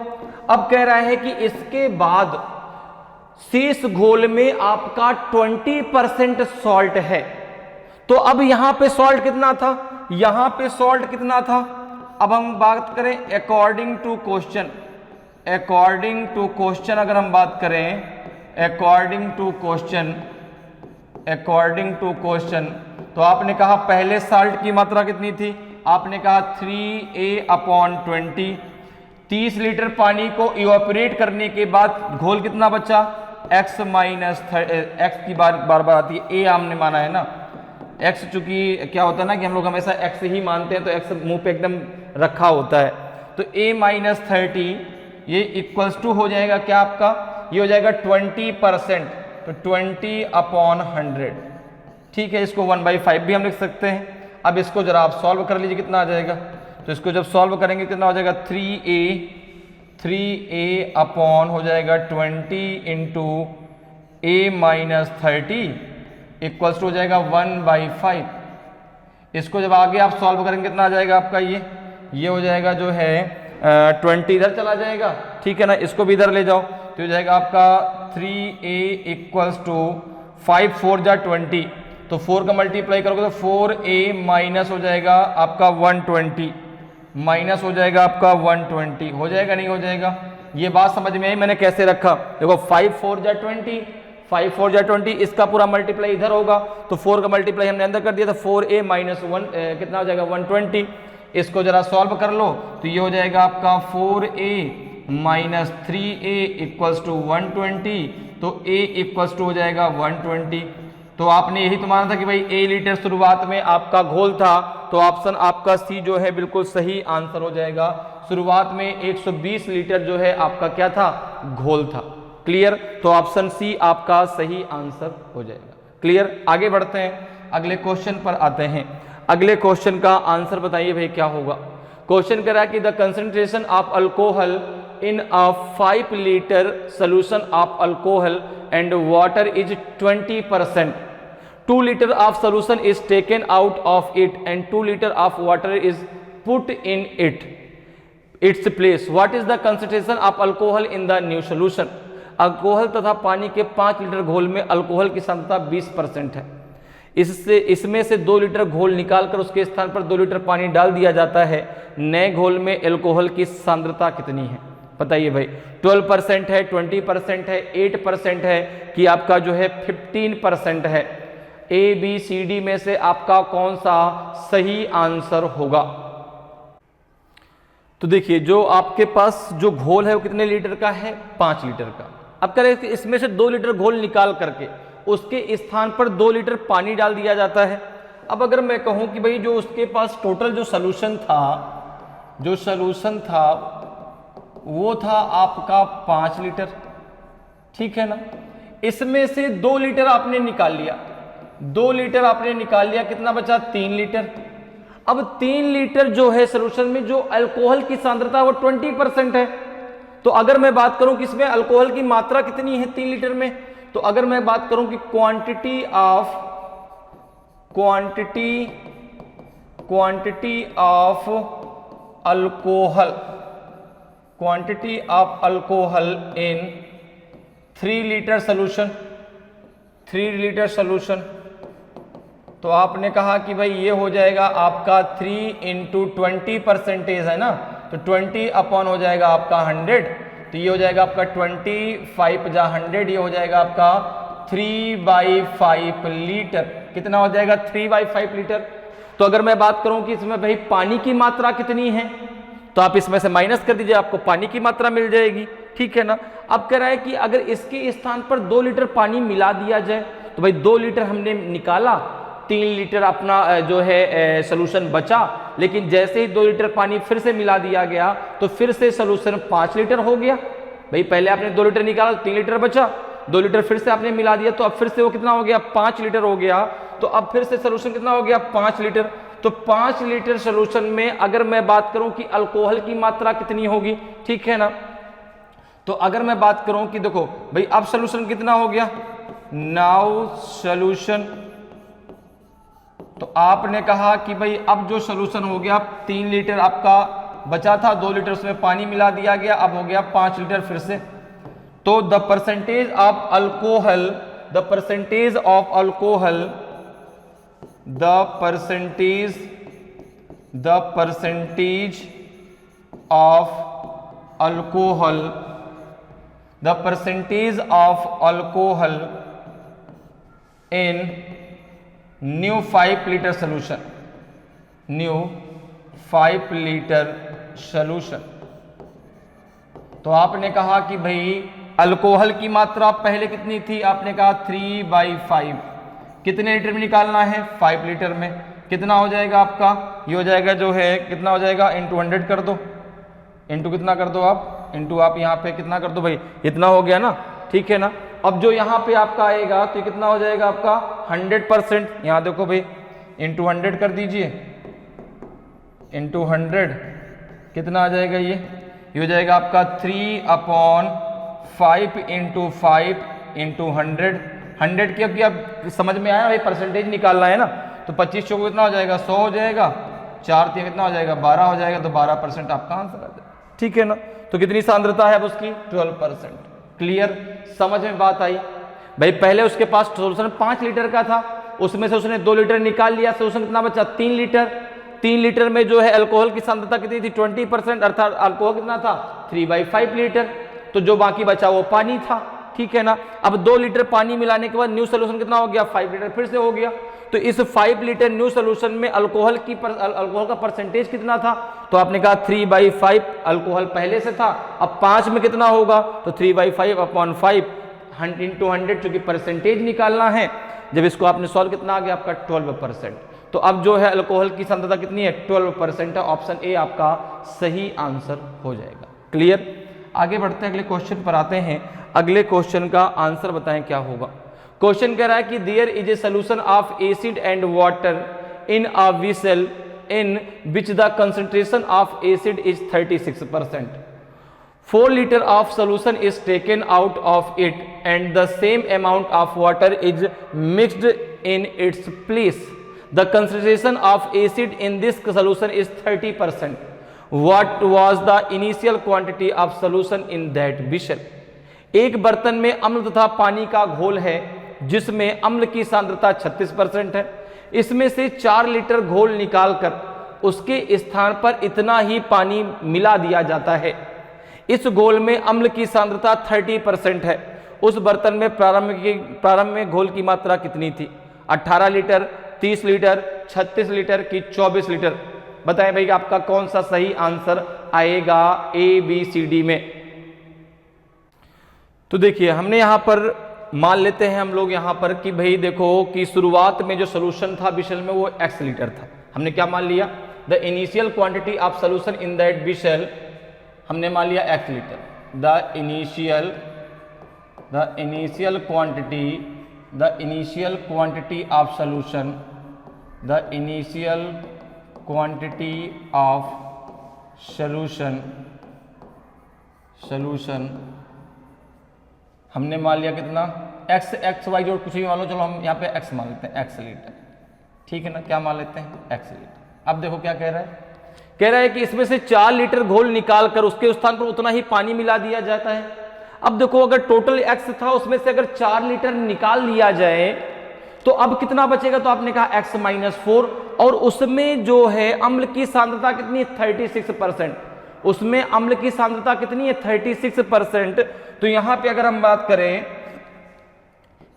अब कह रहा है कि इसके बाद शेष घोल में आपका 20% सॉल्ट है। तो अब यहां पे सॉल्ट कितना था, अब हम बात करें अकॉर्डिंग टू क्वेश्चन, अगर हम बात करें अकॉर्डिंग टू क्वेश्चन, तो आपने कहा पहले साल्ट की मात्रा कितनी थी, आपने कहा 3a/20। 30 लीटर पानी को इवेपोरेट करने के बाद घोल कितना बचा, x माइनस x की बार आती है, a हमने माना है ना, x चूंकि क्या होता है ना कि हम लोग हमेशा x ही मानते हैं, तो x मुंह पे एकदम रखा होता है। तो a माइनस 30 ये इक्वल्स टू हो जाएगा क्या आपका, ये हो जाएगा 20%, तो 20/100, ठीक है। इसको 1/5 भी हम लिख सकते हैं। अब इसको जरा आप सॉल्व कर लीजिए, कितना आ जाएगा। तो इसको जब सॉल्व करेंगे कितना हो जाएगा, 3a अपॉन हो जाएगा 20 into a minus 30 equals to हो जाएगा 1/5। इसको जब आगे आप सॉल्व करेंगे कितना आ जाएगा आपका, ये हो जाएगा जो है 20 इधर चला जाएगा, ठीक है ना। इसको भी इधर ले जाओ तो हो जाएगा आपका 3a इक्वल्स टू 5 4 जा 20, तो 4 का मल्टीप्लाई करोगे तो 4a माइनस हो जाएगा आपका 120, माइनस हो जाएगा आपका 120, हो जाएगा नहीं हो जाएगा। ये बात समझ में आई मैंने कैसे रखा, देखो 5 4 जा 20, 5 4 जा 20, इसका पूरा मल्टीप्लाई इधर होगा तो 4 का मल्टीप्लाई हमने अंदर कर दिया, तो 4a माइनस 1 कितना हो जाएगा 120। इसको जरा सॉल्व कर लो तो ये हो जाएगा आपका 4a minus 3a equals to 120, तो a इक्वल्स टू हो जाएगा 120। तो आपने यही तो माना था कि भाई a लीटर शुरुआत में आपका घोल था, तो ऑप्शन आपका सी जो है बिल्कुल सही आंसर हो जाएगा। शुरुआत में 120 लीटर जो है आपका क्या था, घोल था। क्लियर, तो ऑप्शन सी आपका सही आंसर हो जाएगा। क्लियर, आगे बढ़ते हैं, अगले क्वेश्चन पर आते हैं। अगले क्वेश्चन का आंसर बताइए भाई क्या होगा। क्वेश्चन कह रहा है कि the concentration of alcohol in a 5 liter solution of alcohol and water is 20%. 2 liter of solution is taken out of it and 2 liter of water is put in its place. What is the concentration of alcohol in the new solution? Alcohol तथा पानी के 5 litre घोल में alcohol की सांद्रता 20% है। इसमें से 2 लीटर घोल निकालकर उसके स्थान पर 2 लीटर पानी डाल दिया जाता है। नए घोल में अल्कोहल की सांद्रता कितनी है, बताइए भाई। 12% है, 20% है, 8% है कि आपका जो है 15% है। ए बी सी डी में से आपका कौन सा सही आंसर होगा। तो देखिए जो आपके पास जो घोल है वो कितने लीटर का है, 5 लीटर का। अब कह रहे हैं इसमें से 2 लीटर घोल निकाल करके उसके स्थान पर 2 लीटर पानी डाल दिया जाता है। अब अगर मैं कहूं कि भाई जो उसके पास टोटल जो सॉल्यूशन था वो था आपका 5 लीटर, ठीक है ना। इसमें से 2 लीटर आपने निकाल लिया, 2 लीटर आपने निकाल लिया, कितना बचा 3 लीटर। अब 3 लीटर जो है सॉल्यूशन में जो अल्कोहल की सांद्रता वो 20% है। तो अगर मैं बात करूं कि इसमें अल्कोहल की मात्रा कितनी है 3 लीटर में, तो अगर मैं बात करूं कि quantity of alcohol in 3 litre solution, तो आपने कहा कि भाई ये हो जाएगा आपका 3 इंटू 20% है ना, तो 20 अपॉन हो जाएगा आपका 100, तो ये हो जाएगा आपका 25 जा 100, ये हो जाएगा आपका 3/5 लीटर। कितना हो जाएगा 3/5 लीटर। तो अगर मैं बात करूं कि इसमें भाई पानी की मात्रा कितनी है, तो आप इसमें से माइनस कर दीजिए, आपको पानी की मात्रा मिल जाएगी, ठीक है ना। अब कह रहा है कि अगर इसके स्थान पर 2 लीटर पानी मिला दिया जाए, तो भाई 2 लीटर हमने निकाला, 3 लीटर अपना जो है सॉल्यूशन बचा, लेकिन जैसे ही 2 लीटर पानी फिर से मिला दिया गया तो फिर से सॉल्यूशन 5 लीटर हो गया। भाई पहले आपने 2 लीटर निकाला, 3 लीटर बचा, 2 लीटर फिर से आपने मिला दिया, तो अब फिर से वो कितना हो गया 5 लीटर हो गया। तो अब फिर से सॉल्यूशन कितना हो गया 5 लीटर। तो 5 लीटर सॉल्यूशन में अगर मैं बात करूं कि अल्कोहल की मात्रा कितनी होगी, ठीक है ना। तो अगर मैं बात करूं कि देखो भाई अब सॉल्यूशन कितना हो गया, नाउ सॉल्यूशन, तो आपने कहा कि भाई अब जो सॉल्यूशन हो गया 3 लीटर आपका बचा था, 2 लीटर उसमें पानी मिला दिया गया, अब हो गया 5 लीटर फिर से। तो the percentage of alcohol in new 5 liter solution, तो आपने कहा कि भाई अल्कोहल की मात्रा पहले कितनी थी, आपने कहा 3/5, कितने लीटर में निकालना है 5 लीटर में, कितना हो जाएगा आपका, ये हो जाएगा जो है कितना हो जाएगा इंटू 100 कर दो, इंटू कितना कर दो आप, इंटू आप यहाँ पे कितना कर दो भाई, इतना हो गया ना, ठीक है ना। अब जो यहाँ पे आपका आएगा तो कितना हो जाएगा आपका 100%, यहाँ देखो भाई इंटू 100 कर दीजिए, इंटू 100 कितना आ जाएगा, ये हो जाएगा आपका 3/5 इंटू 5 इंटू 100 क्योंकि अब समझ में आया भाई परसेंटेज निकालना है ना, तो 25 चौको कितना हो जाएगा 100 हो जाएगा, 4 3 कितना हो जाएगा 12 हो जाएगा, तो 12% आपका आंसर आ जाएगा। ठीक है ना, तो कितनी सांद्रता है अब उसकी 12%। क्लियर, समझ में बात आई भाई। पहले उसके पास सोल्यूशन 5 लीटर का था, उसमें से उसने 2 लीटर निकाल लिया, सोल्यूशन कितना बचा 3 लीटर। 3 लीटर में जो है अल्कोहल की सांद्रता कितनी थी 20%, अर्थात अल्कोहल कितना था 3/5 लीटर, तो जो बाकी बचा वो पानी था। ठीक है ना, अब 2 लीटर पानी मिलाने के बाद न्यू सोल्यूशन कितना हो गया 5 लीटर फिर से हो गया, तो इस 5 लीटर न्यू सोल्यूशन में अल्कोहल का परसेंटेज कितना था, तो आपने कहा 3/5 अल्कोहल पहले से था, अब 5 में कितना होगा, तो 3/5/5 इंटू 100 चूंकि परसेंटेज निकालना है, जब इसको आपने सॉल्व कितना आ गया आपका 12%। तो अब जो है अल्कोहल की सांद्रता कितनी है 12% है, ऑप्शन ए आपका सही आंसर हो जाएगा। क्लियर, आगे बढ़ते हैं, अगले क्वेश्चन पर आते हैं। अगले क्वेश्चन का आंसर बताएं क्या होगा। क्वेश्चन कह रहा है कि there is a solution of acid and water in a vessel in which the concentration of acid is 36%. 4 liter of solution is taken out of it and the same amount of water is mixed in its place. The concentration of acid in this solution is 30%. What was the initial quantity of solution in that vessel? एक बर्तन में अम्ल तथा पानी का घोल है जिसमें अम्ल की सांद्रता 36% है। इसमें से 4 लीटर घोल निकालकर उसके स्थान पर इतना ही पानी मिला दिया जाता है। इस घोल में अम्ल की सांद्रता 30% है। उस बर्तन में प्रारंभ में घोल की मात्रा कितनी थी? 18 लीटर, 30 लीटर, 36 लीटर की 24 लीटर। बताएं भाई आपका कौन सा सही आंसर आएगा ए बी सी डी में। तो देखिए हमने यहां पर मान लेते हैं हम लोग यहां पर कि भाई देखो कि शुरुआत में जो सोल्यूशन था विशल में वो x लीटर था। हमने क्या मान लिया? The initial quantity of solution in that we shall हमने मान लिया x litre. The initial quantity of solution, the initial quantity of solution हमने मान लिया कितना x y जोड़ कुछ भी मान लो, चलो हम यहाँ पे x मान लेते हैं, x लीटर। ठीक है ना, क्या मान लेते हैं x लीटर। अब देखो क्या कह रहा है, कह रहा है कि इसमें से 4 लीटर घोल निकाल कर उसके स्थान पर उतना ही पानी मिला दिया जाता है। अब देखो अगर टोटल x था उसमें से अगर 4 लीटर निकाल लिया जाए तो अब कितना बचेगा? तो आपने कहा x - 4 और उसमें जो है अम्ल की सांद्रता कितनी है 36%। उसमें अम्ल की सांद्रता कितनी है 36%। तो यहां पे अगर हम बात करें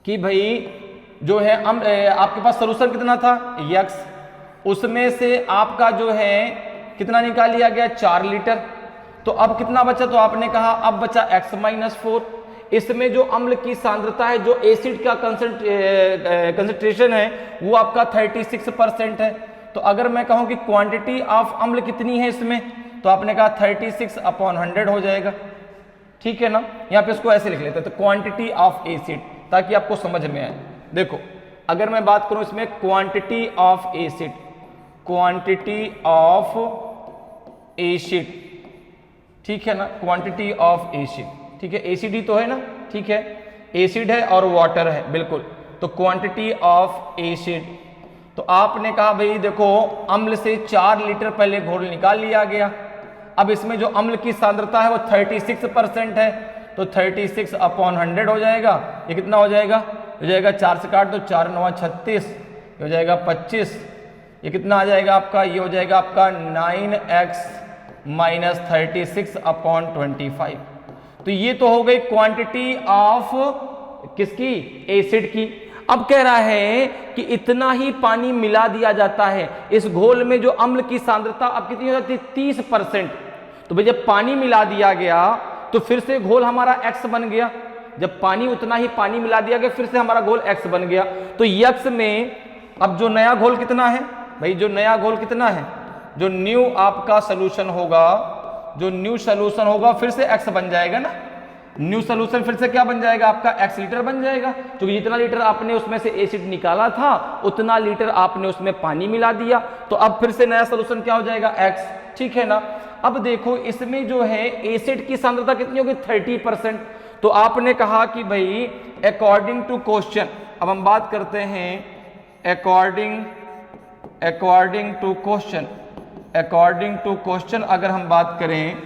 कि भाई जो है आपके पास सोल्यूशन कितना था x, उसमें से आपका जो है कितना निकाल लिया गया 4 लीटर। तो अब कितना बचा? तो आपने कहा अब बचा x - 4। इसमें जो अम्ल की सांद्रता है, जो एसिड का कंसंट्रेशन है वो आपका 36% है। तो अगर मैं कहूं कि क्वांटिटी ऑफ अम्ल कितनी है इसमें, तो आपने कहा 36/100 हो जाएगा। ठीक है ना, यहाँ पे इसको ऐसे लिख लेते हैं, तो क्वांटिटी ऑफ एसिड, ताकि आपको समझ में आए। देखो अगर मैं बात करूं इसमें क्वांटिटी ऑफ एसिड, ठीक है ना, क्वांटिटी ऑफ एसिड, ठीक है, एसिड ही तो है ना, ठीक है, एसिड है और वाटर है, बिल्कुल। तो क्वांटिटी ऑफ एसिड, तो आपने कहा भाई देखो अम्ल से 4 लीटर पहले घोल निकाल लिया गया। अब इसमें जो अम्ल की सांद्रता है वो 36% है, तो 36/100 हो जाएगा। ये कितना हो जाएगा? हो जाएगा 4 से काट दो, 4 9 36, हो जाएगा 25। ये कितना आ जाएगा आपका? ये हो जाएगा आपका 9x - 36/25। तो ये तो हो गई क्वांटिटी ऑफ किसकी? एसिड की। अब कह रहा है कि इतना ही पानी मिला दिया जाता है इस घोल में, जो अम्ल की सांद्रता अब कितनी हो जाती है 30%। तो भाई जब पानी मिला दिया गया तो फिर से घोल हमारा x बन गया। जब पानी उतना ही पानी मिला दिया गया फिर से हमारा घोल x बन गया। तो x में अब जो नया घोल कितना है भाई? जो नया घोल कितना है? जो न्यू आपका सोल्यूशन होगा, जो न्यू सोल्यूशन होगा फिर से x बन जाएगा ना। न्यू सोल्यूशन फिर से क्या बन जाएगा आपका x लीटर बन जाएगा, क्योंकि जितना लीटर आपने उसमें से एसिड निकाला था उतना लीटर आपने उसमें पानी मिला दिया, तो अब फिर से नया सोल्यूशन क्या हो जाएगा x, ठीक है ना। अब देखो इसमें जो है एसिड की सांद्रता कितनी होगी 30%, तो आपने कहा कि भाई अकॉर्डिंग टू क्वेश्चन, अब हम बात करते हैं अकॉर्डिंग टू क्वेश्चन अगर हम बात करें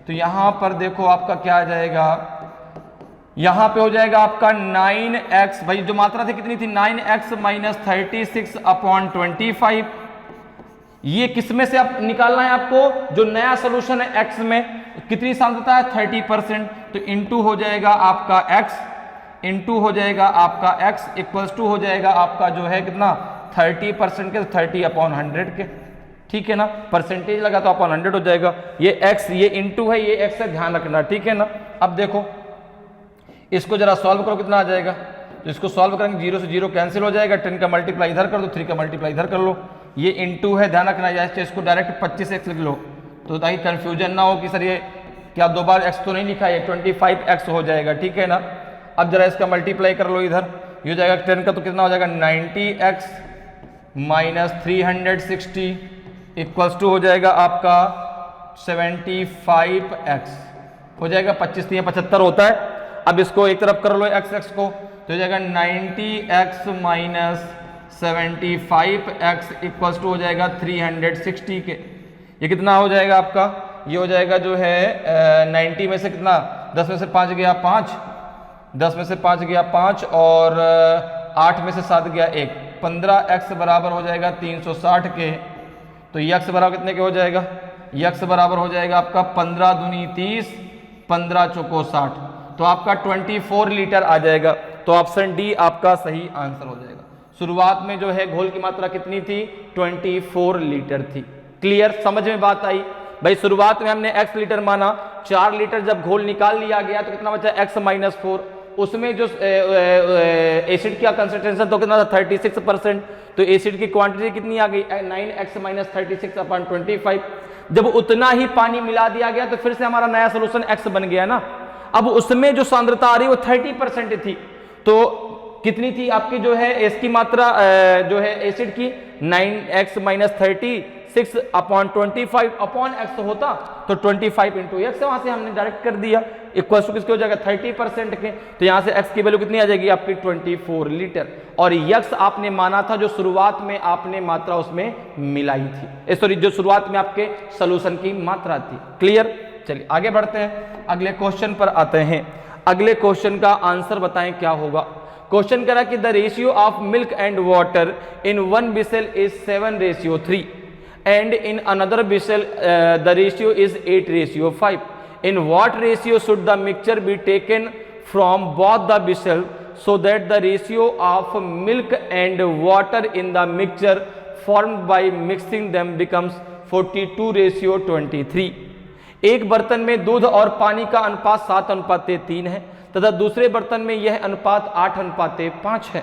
तो यहां पर देखो आपका क्या आ जाएगा, यहां पे हो जाएगा आपका 9x, भाई जो मात्रा थी कितनी थी 9x माइनस 36 अपॉन 25, ये किस में से आप निकालना है आपको, जो नया सोल्यूशन है x में कितनी सांद्रता है 30%, तो इनटू हो जाएगा आपका x, इनटू हो जाएगा आपका x इक्वल्स टू हो जाएगा आपका जो है कितना 30% के, 30 अपॉन 100 के, ठीक है ना, परसेंटेज लगा तो अपॉन 100 हो जाएगा, ये x ये इनटू है ये x है, ध्यान रखना, ठीक है ना। अब देखो इसको जरा सॉल्व करो कितना आ जाएगा, तो इसको सॉल्व करेंगे 0 से 0 कैंसिल हो जाएगा, 10 का मल्टीप्लाई इधर कर दो, 3 का मल्टीप्लाई इधर कर लो, ये इनटू है, ध्यान रखना है, इसको डायरेक्ट 25x लिख लो, तो ताकि कंफ्यूजन ना हो कि सर ये क्या दो बार x तो नहीं लिखा है, 25x हो जाएगा, ठीक है ना। अब जरा इसका मल्टीप्लाई कर लो इधर, ये हो जाएगा 10 का तो कितना हो जाएगा 90x माइनस 360 इक्वल्स टू हो जाएगा आपका 75x हो जाएगा, 25 3 75 होता है। अब इसको एक तरफ कर लो x को, तो हो जाएगा 90x minus 75x equals to हो जाएगा 360 के, ये कितना हो जाएगा आपका, ये हो जाएगा जो है 90 में से कितना 10 में से 5 गया 5, 10 में से 5 गया 5 और 8 में से 7 गया 1, 15x बराबर हो जाएगा 360 के, तो x बराबर कितने के हो जाएगा, x बराबर हो जाएगा आपका 15 दूनी 30 15 चौको 60, तो आपका 24 लीटर आ जाएगा, तो ऑप्शन डी आपका सही आंसर हो जाएगा। शुरुआत में जो है घोल की मात्रा कितनी थी 24 लीटर थी। क्लियर, समझ में बात आई भाई। शुरुआत में हमने x लीटर माना, 4 लीटर जब घोल निकाल लिया गया तो कितना बचा x माइनस 4, उसमें जो एसिड का कंसंट्रेशन तो कितना था 36%, तो एसिड की क्वांटिटी कितनी आ गई 9x माइनस 36 अपॉन 25, जब उतना ही पानी मिला दिया गया तो फिर से हमारा नया सोल्यूशन x बन गया ना। अब उसमें जो सांद्रता आ रही है वो 30% थी, तो कितनी थी आपकी जो है इसकी मात्रा जो है एसिड की 9x minus 36 upon 25 upon x होता तो 25 इंटू एक्स, वहां से हमने डायरेक्ट कर दिया, इक्वल टू किसके हो जाएगा 30% के, तो यहां से x की वैल्यू कितनी आ जाएगी आपकी 24 लीटर, और x आपने माना था जो शुरुआत में आपने मात्रा उसमें मिलाई थी, सॉरी जो शुरुआत में आपके सोल्यूशन की मात्रा थी। क्लियर, चलिए आगे बढ़ते हैं, अगले क्वेश्चन पर आते हैं। अगले क्वेश्चन का आंसर बताएं क्या होगा। क्वेश्चन कह रहा है कि the ratio of milk and water in one Bissell is 7:3 and in another vessel the ratio is 8:5. In what ratio should the mixture be taken from both the vessel so that the ratio of milk and water in the mixture formed by mixing them becomes 42:23। एक बर्तन में दूध और पानी का अनुपात 7:3 है तथा दूसरे बर्तन में यह अनुपात 8:5 है।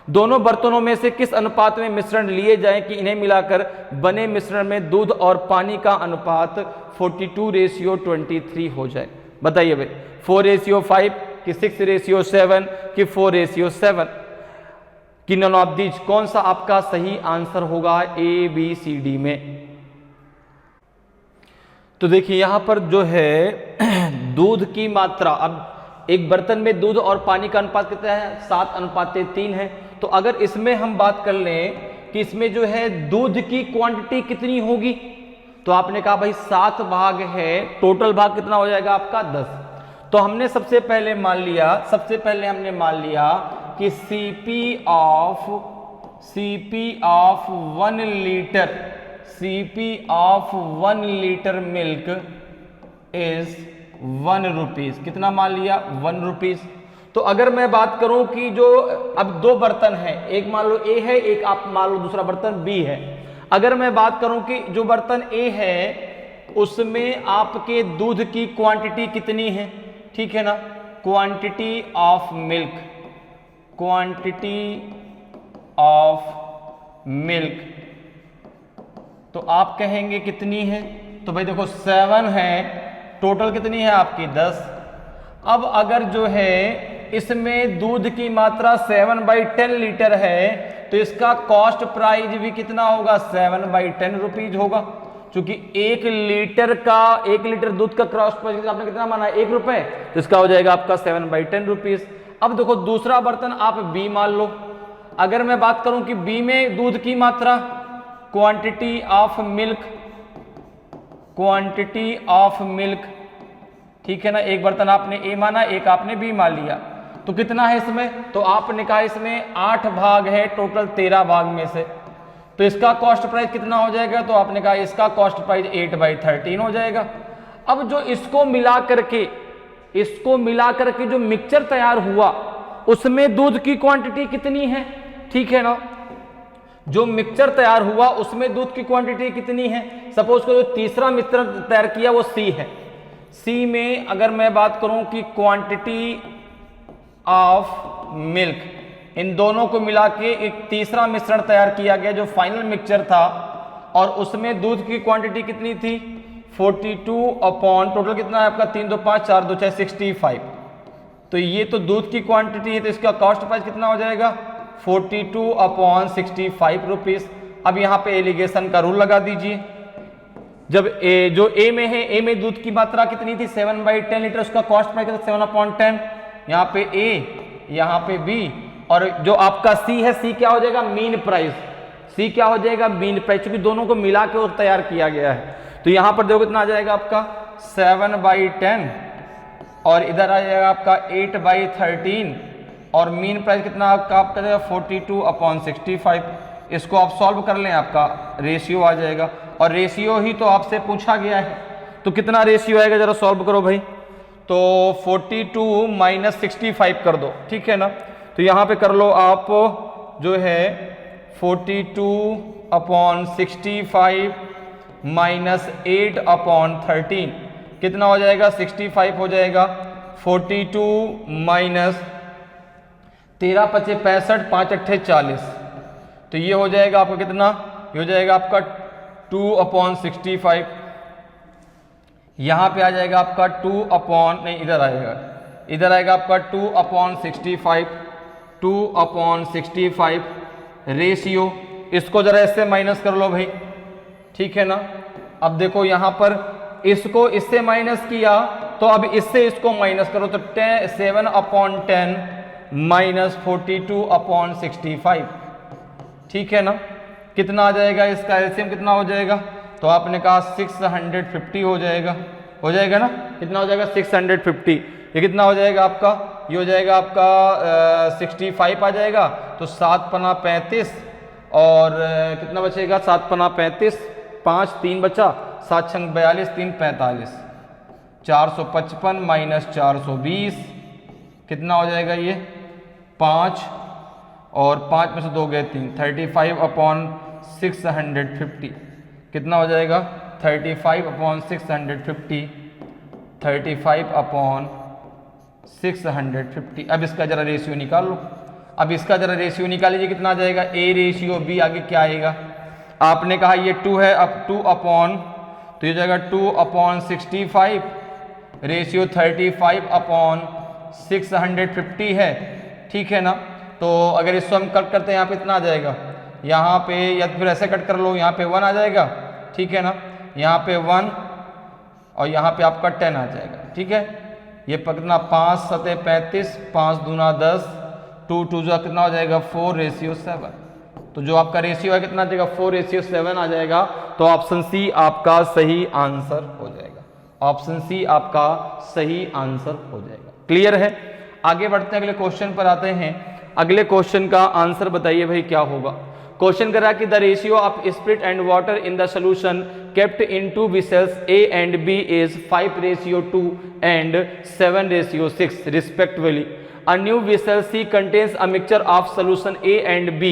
दोनों बर्तनों में से किस अनुपात में मिश्रण लिए जाएं कि इन्हें मिलाकर बने मिश्रण में दूध और पानी का अनुपात 42:23 हो जाए। बताइए भाई, 4:5 कि 6:7 कि 4:7 कि नॉन ऑफ दीज कौन सा आपका सही आंसर होगा ए बी सी डी में। तो देखिए यहां पर जो है दूध की मात्रा, अब एक बर्तन में दूध और पानी का अनुपात कितना है 7:3 है, तो अगर इसमें हम बात कर लें कि इसमें जो है दूध की क्वांटिटी कितनी होगी, तो आपने कहा भाई 7 भाग है, टोटल भाग कितना हो जाएगा आपका 10। तो हमने सबसे पहले हमने मान लिया कि CP of 1 litre milk is 1 rupees. कितना मान लिया 1 रुपीज। तो अगर मैं बात करूं कि जो अब 2 बर्तन है, एक मान लो ए है, एक आप मान लो दूसरा बर्तन बी है। अगर मैं बात करूं कि जो बर्तन ए है उसमें आपके दूध की क्वांटिटी कितनी है, ठीक है ना, क्वांटिटी ऑफ मिल्क, तो आप कहेंगे कितनी है, तो भाई देखो 7 है, टोटल कितनी है आपकी 10। अब अगर जो है इसमें दूध की मात्रा 7/10 लीटर है तो इसका कॉस्ट प्राइस भी कितना होगा, 7/10 रुपीज होगा। क्योंकि 1 लीटर दूध का कॉस्ट प्राइस आपने कितना माना, 1 रुपए, तो इसका हो जाएगा आपका 7/10 रुपीज। अब देखो दूसरा बर्तन आप बी मान लो। अगर मैं बात करूं कि बी में दूध की मात्रा, क्वांटिटी ऑफ मिल्क, ठीक है ना, एक बर्तन आपने ए माना, एक आपने बी मान लिया, तो कितना है इसमें, तो आपने कहा इसमें 8 भाग है टोटल 13 भाग में से, तो इसका कॉस्ट प्राइस कितना हो जाएगा, तो आपने कहा इसका कॉस्ट प्राइस 8/13 हो जाएगा। अब जो इसको मिला करके जो मिक्सचर तैयार हुआ उसमें दूध की क्वांटिटी कितनी है, ठीक है ना, जो मिक्सचर तैयार हुआ उसमें दूध की क्वांटिटी कितनी है। सपोज करो तीसरा मिक्सचर तैयार किया वो सी है, सी में अगर मैं बात करूं कि क्वांटिटी ऑफ मिल्क, इन दोनों को मिला के एक तीसरा मिश्रण तैयार किया गया जो फाइनल मिक्सचर था, और उसमें दूध की क्वांटिटी कितनी थी 42 अपॉन टोटल कितना है आपका 3 2 5 4 2 6 65, तो ये तो दूध की क्वांटिटी है, तो इसका कॉस्ट प्राइस कितना हो जाएगा 42/65 रुपीज। अब यहाँ पे एलिगेशन का रूल लगा दीजिए। जब जो ए में है, ए में दूध की मात्रा कितनी थी 7/10 लीटर, उसका कॉस्ट प्राइस 7/10, यहाँ पे ए, यहाँ पे बी, और जो आपका सी है, सी क्या हो जाएगा मीन प्राइस, सी क्या हो जाएगा मीन प्राइस, क्योंकि दोनों को मिला के और तैयार किया गया है। तो यहाँ पर देखो कितना आ जाएगा आपका 7/10, और इधर आ जाएगा आपका 8/13, और मीन प्राइस कितना आपका 42/65। इसको आप सॉल्व कर लें, आपका रेशियो आ जाएगा, और रेशियो ही तो आपसे पूछा गया है, तो कितना रेशियो आएगा जरा सॉल्व करो भाई, तो 42 - 65 कर दो, ठीक है ना। तो यहाँ पे कर लो आप जो है 42/65 - 8/13 कितना हो जाएगा 65 हो जाएगा, 42 - 13 × 5 = 65, 5 × 8 = 40, तो ये हो जाएगा आपका कितना, ये हो जाएगा आपका 2/65, यहाँ पे आ जाएगा आपका 2 नहीं इधर आएगा आपका 2/65 रेशियो, इसको जरा इससे माइनस कर लो भाई, ठीक है ना। अब देखो यहाँ पर इसको इससे माइनस किया, तो अब इससे इसको माइनस करो, तो 7/10 - 42/65, ठीक है ना। कितना आ जाएगा इसका एलसीएम कितना हो जाएगा, तो आपने कहा 650 हो जाएगा ना, कितना हो जाएगा 650, ये कितना हो जाएगा आपका, ये हो जाएगा आपका 65 आ जाएगा, तो 7 × 35, और कितना बचेगा 7 × 35, 5 3 बचा, 7 × 42 3 45, 455 - 420 कितना हो जाएगा ये 5, और 5 में से 2 गए 3, 35/650 कितना हो जाएगा 35/650, 35/650। अब इसका जरा रेशियो निकाल लो, अब इसका जरा रेशियो निकाल लीजिए, कितना आ जाएगा ए रेशियो बी, आगे क्या आएगा, आपने कहा ये 2 है, अब 2 अपॉन, तो ये जाएगा 2/65 रेशियो 35/650 है, ठीक है ना। तो अगर इसको हम कट करते हैं यहाँ पे इतना आ जाएगा, यहाँ पे, या फिर ऐसे कट कर लो, यहाँ पे 1 आ जाएगा, ठीक है ना, यहाँ पे 1, और यहाँ पे आपका 10 आ जाएगा, ठीक है। ये कितना 5 × 7 = 35, 5 × 2 = 10, 2 × 2 कितना हो जाएगा 4/7, तो जो आपका रेशियो है कितना आ जाएगा 4/7 आ जाएगा। तो ऑप्शन सी आपका सही आंसर हो जाएगा, ऑप्शन सी आपका सही आंसर हो जाएगा। क्लियर है, आगे बढ़ते हैं, अगले क्वेश्चन पर आते हैं। अगले क्वेश्चन का आंसर बताइए भाई क्या होगा। क्वेश्चन कर रहा है कि the ratio of spirit and water in the solution kept in 2 vessels A and B is 5/2 and 7/6 respectively. A new vessel C contains a mixture of solution A and B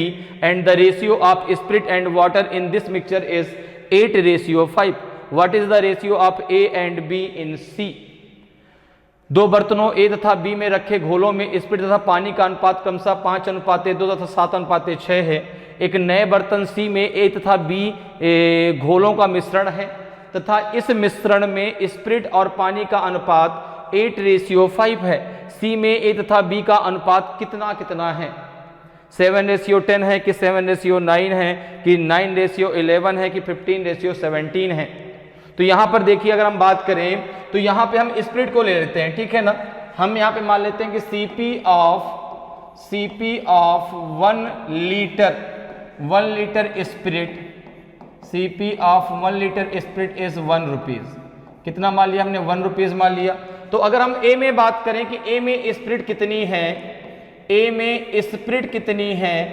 and the ratio of spirit and water in this mixture is 8/5. What is the ratio of A and B in C? दो बर्तनों ए तथा B में रखे घोलों में spirit तथा पानी का अनुपात क्रमशः 5:2 तथा 7:6 है। एक नए बर्तन सी में ए तथा बी घोलों का मिश्रण है तथा इस मिश्रण में स्पिरिट और पानी का अनुपात 8:5 है। सी में ए तथा बी का अनुपात कितना कितना है? 7:10 है कि 7:9 है कि 9:11 है कि 15:17 है? तो यहाँ पर देखिए अगर हम बात करें तो यहाँ पे हम स्प्रिट को ले लेते हैं, ठीक है ना। हम यहाँ पे मान लेते हैं कि CP of 1 litre spirit, CP of 1 litre spirit is 1 rupees. कितना मान लिया हमने? 1 रुपीज मान लिया। तो अगर हम ए में बात करें कि ए में स्पिरिट कितनी है, ए में स्पिरिट कितनी है,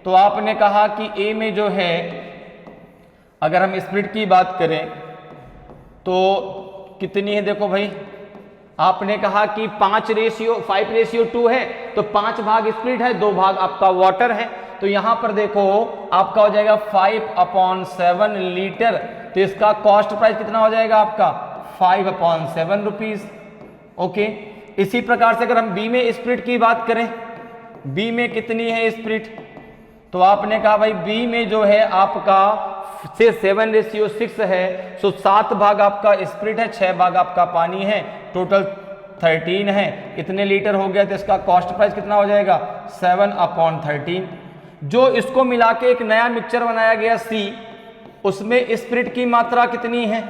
तो आपने कहा कि ए में जो है, अगर हम स्पिरिट की बात करें तो कितनी है? देखो भाई, आपने कहा कि 5:2 है, तो 5 भाग स्पिरिट है, 2 भाग आपका वाटर है। तो यहां पर देखो आपका हो जाएगा 5/7 लीटर। तो इसका कॉस्ट प्राइस कितना हो जाएगा आपका? 5/7 रुपीज। ओके, इसी प्रकार से अगर हम बी में स्पिरिट की बात करें, बी में कितनी है स्पिरिट? तो आपने कहा भाई बी में जो है आपका 7:6 है, सो 7 भाग आपका स्पिरिट है, 6 भाग आपका पानी है, टोटल 13 है। इतने लीटर हो गया, तो इसका कॉस्ट प्राइस कितना हो जाएगा? 7/13। जो इसको मिला के एक नया मिक्सचर बनाया गया सी, उसमें स्पिरिट की मात्रा कितनी है?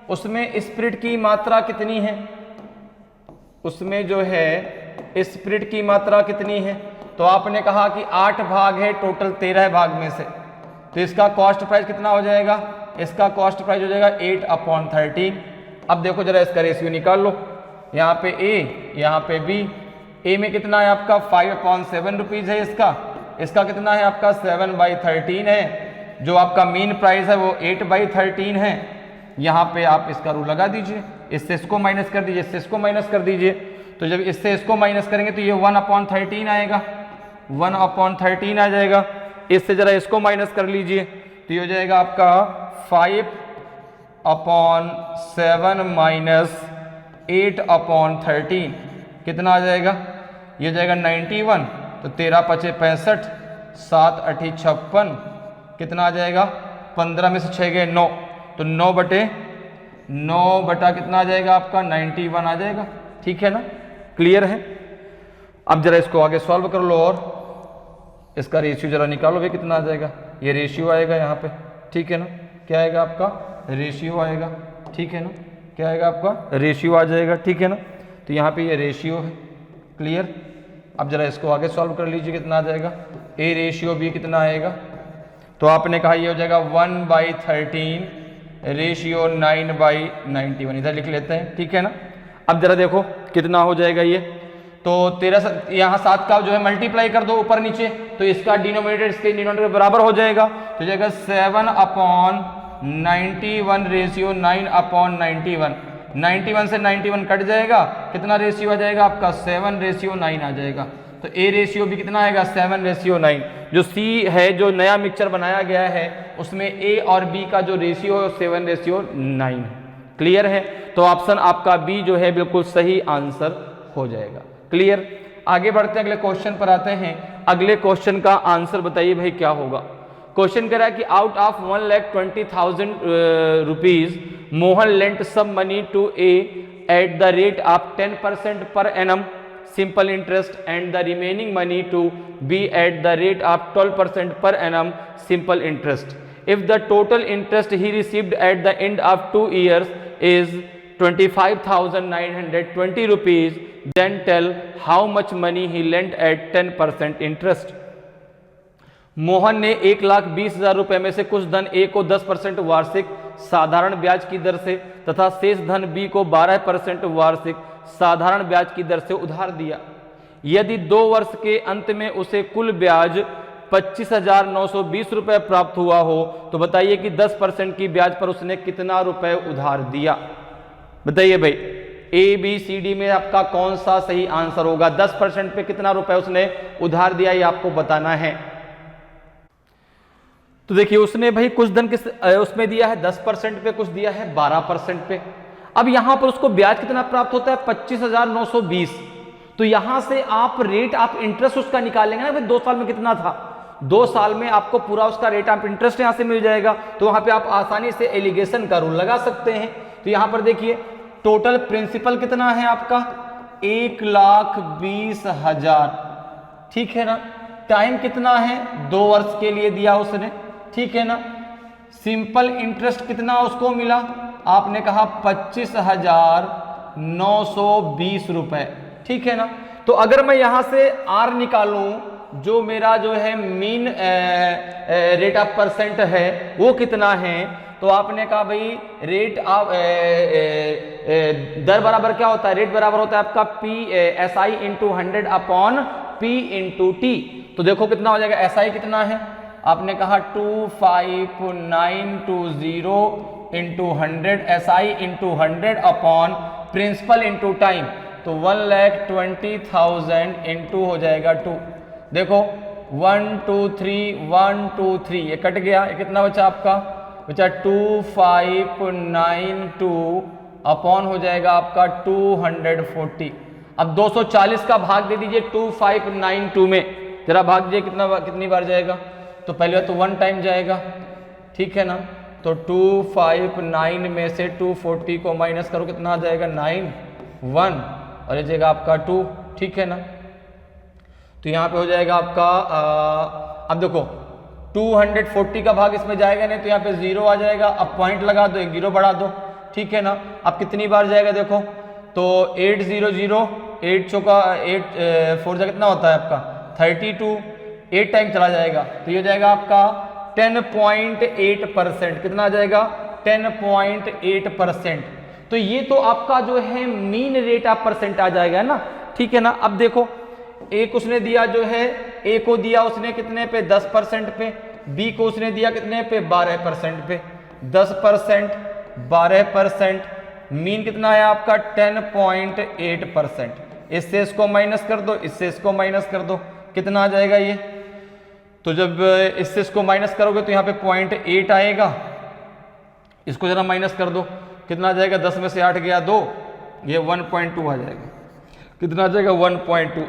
उसमें स्पिरिट की मात्रा कितनी है? उसमें जो है स्पिरिट की मात्रा कितनी है? तो आपने कहा कि 8 भाग है टोटल 13 भाग में से, तो इसका कॉस्ट प्राइस कितना हो जाएगा? इसका कॉस्ट प्राइस हो जाएगा 8/13। अब देखो जरा इसका रेशियो निकाल लो, यहाँ पे ए, यहाँ पे बी। ए में कितना है आपका? 5/7 रुपीज है इसका कितना है आपका? 7/13 है। जो आपका मीन प्राइस है वो 8/13 है। यहाँ पे आप इसका रूल लगा दीजिए, इससे इसको माइनस कर दीजिए, इससे इसको माइनस कर दीजिए। तो जब इससे इसको माइनस करेंगे तो ये 1/13 आएगा, 1/13 आ जाएगा। इससे जरा इसको माइनस कर लीजिए तो ये हो जाएगा आपका 5/7 माइनस 8/13 कितना आ जाएगा? ये जाएगा 91। तो 13×5 = 65, 7×8 = 56, कितना आ जाएगा? 15 में से 6 गए 9, तो 9 बटा कितना आ जाएगा आपका? 91 आ जाएगा। ठीक है ना, क्लियर है। अब जरा इसको आगे सॉल्व कर लो और इसका रेशियो जरा निकालो भाई, कितना आ जाएगा? ये रेशियो आएगा यहाँ पे, ठीक है ना। क्या आएगा आपका? रेशियो आएगा, ठीक है ना। क्या आएगा आपका? रेशियो आ जाएगा, ठीक है ना। तो यहाँ पे ये रेशियो है, क्लियर। अब जरा इसको आगे सॉल्व कर लीजिए, कितना आ जाएगा? ए रेशियो बी कितना आएगा? तो आपने कहा ये हो जाएगा 1/13 रेशियो 9/91, इधर लिख लेते हैं, ठीक है ना। अब जरा देखो कितना हो जाएगा ये, तो 13 यहाँ 7 का जो है मल्टीप्लाई कर दो ऊपर नीचे, तो इसका डिनोमिनेटर इसके डिनोमिनेटर के बराबर हो जाएगा। तो जाएगा 7/91 रेशियो 9/91। 91 से 91 कट जाएगा, कितना रेशियो आ जाएगा आपका? 7/9 आ जाएगा। तो ए रेशियो भी कितना आएगा? 7/9। जो सी है, जो नया मिक्सचर बनाया गया है, उसमें ए और बी का जो रेशियो है 7/9 है। क्लियर है। तो ऑप्शन आपका बी जो है बिल्कुल सही आंसर हो जाएगा। क्लियर। आगे बढ़ते हैं, अगले क्वेश्चन पर आते हैं। अगले क्वेश्चन का आंसर बताइए भाई क्या होगा। क्वेश्चन कह रहा है कि out of 1,20,000 rupees Mohan lent some money to A at the rate of 10% per annum simple interest and the remaining money to be at the rate of 12% per annum simple interest. If the total interest he received at the end of 2 years is 25,920 rupees, then tell how much money he lent at 10% interest. Mohan ने 1,20,000 रुपए में से कुछ धन ए को 10% वार्षिक साधारण ब्याज की दर से तथा शेष धन बी को 12% वार्षिक साधारण ब्याज की दर से उधार दिया। यदि 2 वर्ष के अंत में उसे कुल ब्याज 25,920 रुपए प्राप्त हुआ हो तो बताइए कि 10% की ब्याज पर उसने कितना रुपए उधार दिया। बताइए भाई, ए बी सी डी में आपका कौन सा सही आंसर होगा? 10% पे कितना रुपए उसने उधार दिया, ये आपको बताना है। तो देखिए उसने भाई कुछ धन किस उसमें दिया है 10% पे, कुछ दिया है 12% पे। अब यहां पर उसको ब्याज कितना प्राप्त होता है? 25,920। तो यहां से आप रेट ऑफ इंटरेस्ट उसका निकालेंगे ना भाई, 2 साल में कितना था, 2 साल में आपको पूरा उसका रेट ऑफ इंटरेस्ट यहां से मिल जाएगा। तो वहां पे आप आसानी से एलिगेशन का रूल लगा सकते हैं। तो यहां पर देखिए टोटल प्रिंसिपल कितना है आपका 1,20,000, ठीक है ना। टाइम कितना है 2 वर्ष के लिए दिया उसने, ठीक है ना। सिंपल इंटरेस्ट कितना उसको मिला, आपने कहा 25,920 रुपए, ठीक है ना। तो अगर मैं यहां से आर निकालूं, जो मेरा जो है मीन रेट ऑफ परसेंट है वो कितना है, तो आपने कहा भाई रेट ऑफ दर बराबर क्या होता है, रेट बराबर होता है आपका P S I into 100 upon P into T. तो देखो कितना हो जाएगा, एस आई कितना है, आपने कहा 25920 into 100, S I into 100 upon principal into time, तो 1,20,000 इंटू हो जाएगा 2। देखो 1 2 3 1 2 3 ये कट गया, ये कितना बचा आपका, बचा 2592 अपॉन हो जाएगा आपका 240। अब 240 का भाग दे दीजिए 2592 में, जरा भाग दीजिए कितनी बार जाएगा, तो पहले बार तो 1 टाइम जाएगा, ठीक है ना। तो 259 में से 240 को माइनस करो, कितना आ जाएगा 9 1 और ये जाएगा आपका 2, ठीक है ना। तो यहाँ पे हो जाएगा आपका अब देखो 240 का भाग इसमें जाएगा नहीं, तो यहाँ पे 0 आ जाएगा। अब पॉइंट लगा दो, एक 0 बढ़ा दो, ठीक है ना। अब कितनी बार जाएगा देखो, तो 800 8 चौका 8 4 जा कितना होता है आपका 32, 8 टाइम चला जाएगा, तो ये जाएगा आपका 10.8%, कितना आ जाएगा 10.8%। तो ये तो आपका जो है मीन रेट ऑफ परसेंट आ जाएगा ना, ठीक है ना। अब देखो एक उसने दिया जो है, ए को दिया उसने कितने पे 10% पे, बी को उसने दिया कितने पे 12% पे, 10% 12%, मीन कितना है आपका 10.8%। इससे इसको माइनस कर दो, इससे इसको माइनस कर दो, कितना आ जाएगा ये, तो जब इससे इसको माइनस करोगे तो यहाँ पे 0.8 आएगा, इसको जरा माइनस कर दो, कितना आ जाएगा, 10 में से 8 गया 2, ये 1.2 आ जाएगा, कितना आ जाएगा 1.2।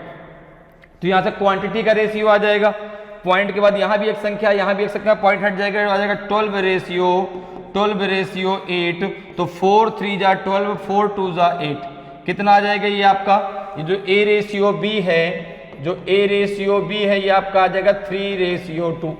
तो यहाँ से क्वांटिटी का रेशियो आ जाएगा, पॉइंट के बाद यहाँ भी एक संख्या, यहाँ भी एक संख्या, पॉइंट हट जाएगा, आ जाएगा 12 रेशियो 8, तो 4 3 जा 12, 4 2 जा 8, कितना आ जाएगा ये आपका, ये जो ए रेशियो बी है, जो ए रेशियो बी है ये आपका आ जाएगा 3:2,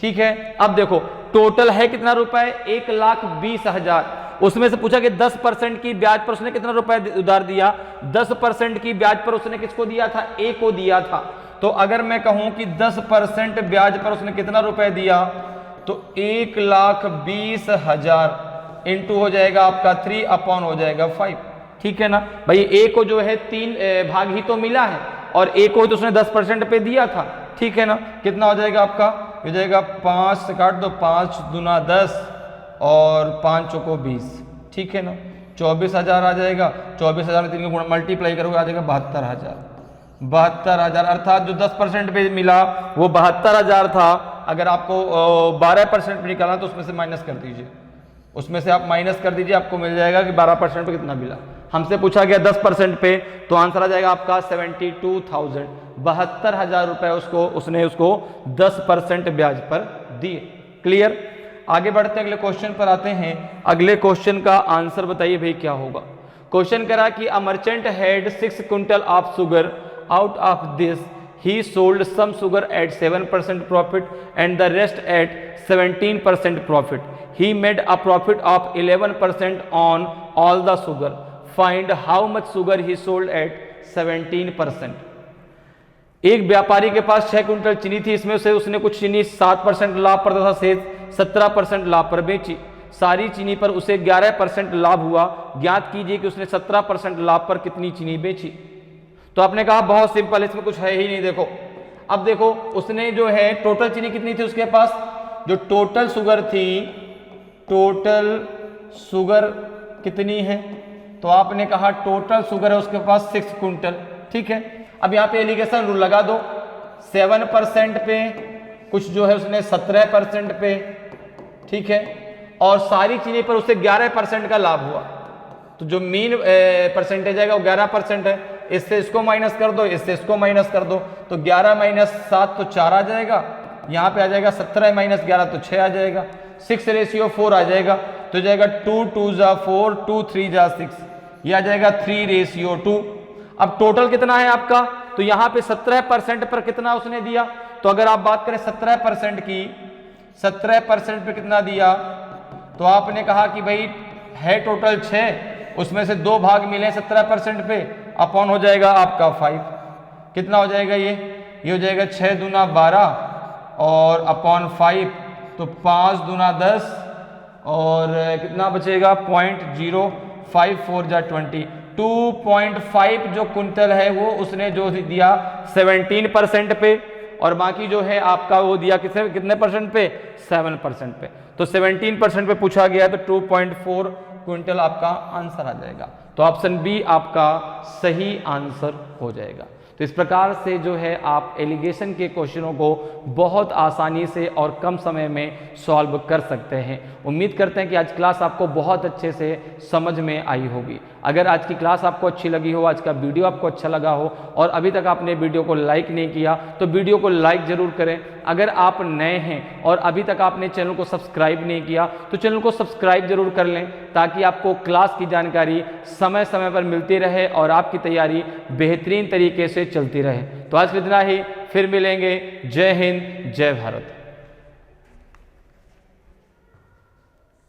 ठीक है। अब देखो टोटल है कितना रुपए 1,20,000, उसमें से पूछा कि 10% की ब्याज पर उसने कितना रुपए उधार दिया, 10% की ब्याज पर उसने किसको दिया था, ए को दिया था। तो अगर मैं कहूं कि 10% ब्याज पर उसने कितना रुपए दिया, तो 1,20,000 इंटू हो जाएगा आपका 3 अपॉन हो जाएगा 5, ठीक है ना। भाई ए को जो है 3 भाग ही तो मिला है और ए को तो उसने 10% पे दिया था, ठीक है ना। कितना हो जाएगा आपका, हो जाएगा 5 से काट दो, 5 दूना 10 और 5 चौको 20, ठीक है ना। 24,000 आ जाएगा, 24,000 में 3 गुणा मल्टीप्लाई करोगे आ जाएगा 72,000, अर्थात जो 10% पे मिला वो 72,000 था। अगर आपको 12% पे निकालना तो उसमें से माइनस कर दीजिए, उसमें से आप माइनस कर दीजिए, आपको मिल जाएगा कि 12% पे कितना मिला। हमसे पूछा गया 10% पे, तो आंसर आ जाएगा आपका 72,000, 72,000 रुपए उसने उसको 10% ब्याज पर दिए। क्लियर। आगे बढ़ते अगले क्वेश्चन पर आते हैं। अगले क्वेश्चन का आंसर बताइए भाई क्या होगा। क्वेश्चन करा कि a merchant had 6 quintal of sugar, out of this he sold some sugar at 7% profit and the rest at 17% profit. He made a profit of 11% on all the sugar. Find how much sugar he sold at 17%. एक व्यापारी के पास 6 quintal चीनी थी, इसमें से उसने कुछ चीनी 7% लाभ पर तथा शेष 17% लाभ पर बेची। सारी चीनी पर उसे 11% लाभ हुआ। ज्ञात कीजिए कि उसने 17% लाभ पर कितनी चीनी बेची। तो आपने कहा बहुत सिंपल, इसमें कुछ है ही नहीं। देखो अब देखो उसने जो है टोटल चीनी कितनी थी उसके पास, जो टोटल शुगर थी, टोटल शुगर कितनी है, तो आपने कहा टोटल शुगर है उसके पास 6 क्विंटल, ठीक है। अब यहाँ पे एलिगेशन रूल लगा दो, 7% पे, कुछ जो है उसने 17% पे, ठीक है, और सारी चीनी पर उससे 11% का लाभ हुआ। तो जो मीन परसेंटेज आएगा वो 11% है। इससे इसको माइनस कर दो, इससे इसको माइनस कर दो, तो 11 - 7 तो 4 आ जाएगा। यहाँ पे आ जाएगा 17 - 11 तो 6 आ जाएगा। 6:4 आ जाएगा, तो जाएगा 2 2 जा 4, 2 3 जा 6, ये आ जाएगा 3:2। अब टोटल कितना है आपका, तो यहां पे 17% पर कितना उसने दिया, तो अगर आप बात करें 17% की, 17% पे कितना दिया, तो आपने कहा कि भाई है टोटल 6, उसमें से 2 भाग मिले 17% पे, अपॉन हो जाएगा आपका 5। कितना हो जाएगा ये हो जाएगा 6 दूना 12 और अपॉन 5, तो 5 दूना 10 और कितना बचेगा 0.054 जा 20। 2.5 जो कुंटल है वो उसने जो दिया 17% पे, और बाकी जो है आपका वो दिया कितने परसेंट पे, 7% पे। तो 17% पे पूछा गया तो 2.4 क्विंटल आपका आंसर आ जाएगा। तो ऑप्शन बी आपका सही आंसर हो जाएगा। तो इस प्रकार से जो है आप एलिगेशन के क्वेश्चनों को बहुत आसानी से और कम समय में सॉल्व कर सकते हैं। उम्मीद करते हैं कि आज क्लास आपको बहुत अच्छे से समझ में आई होगी। अगर आज की क्लास आपको अच्छी लगी हो, आज का वीडियो आपको अच्छा लगा हो और अभी तक आपने वीडियो को लाइक नहीं किया तो वीडियो को लाइक ज़रूर करें। अगर आप नए हैं और अभी तक आपने चैनल को सब्सक्राइब नहीं किया तो चैनल को सब्सक्राइब जरूर कर लें, ताकि आपको क्लास की जानकारी समय समय पर मिलती रहे और आपकी तैयारी बेहतरीन तरीके से चलती रहे। तो आज इतना ही, फिर मिलेंगे। जय हिंद, जय भारत।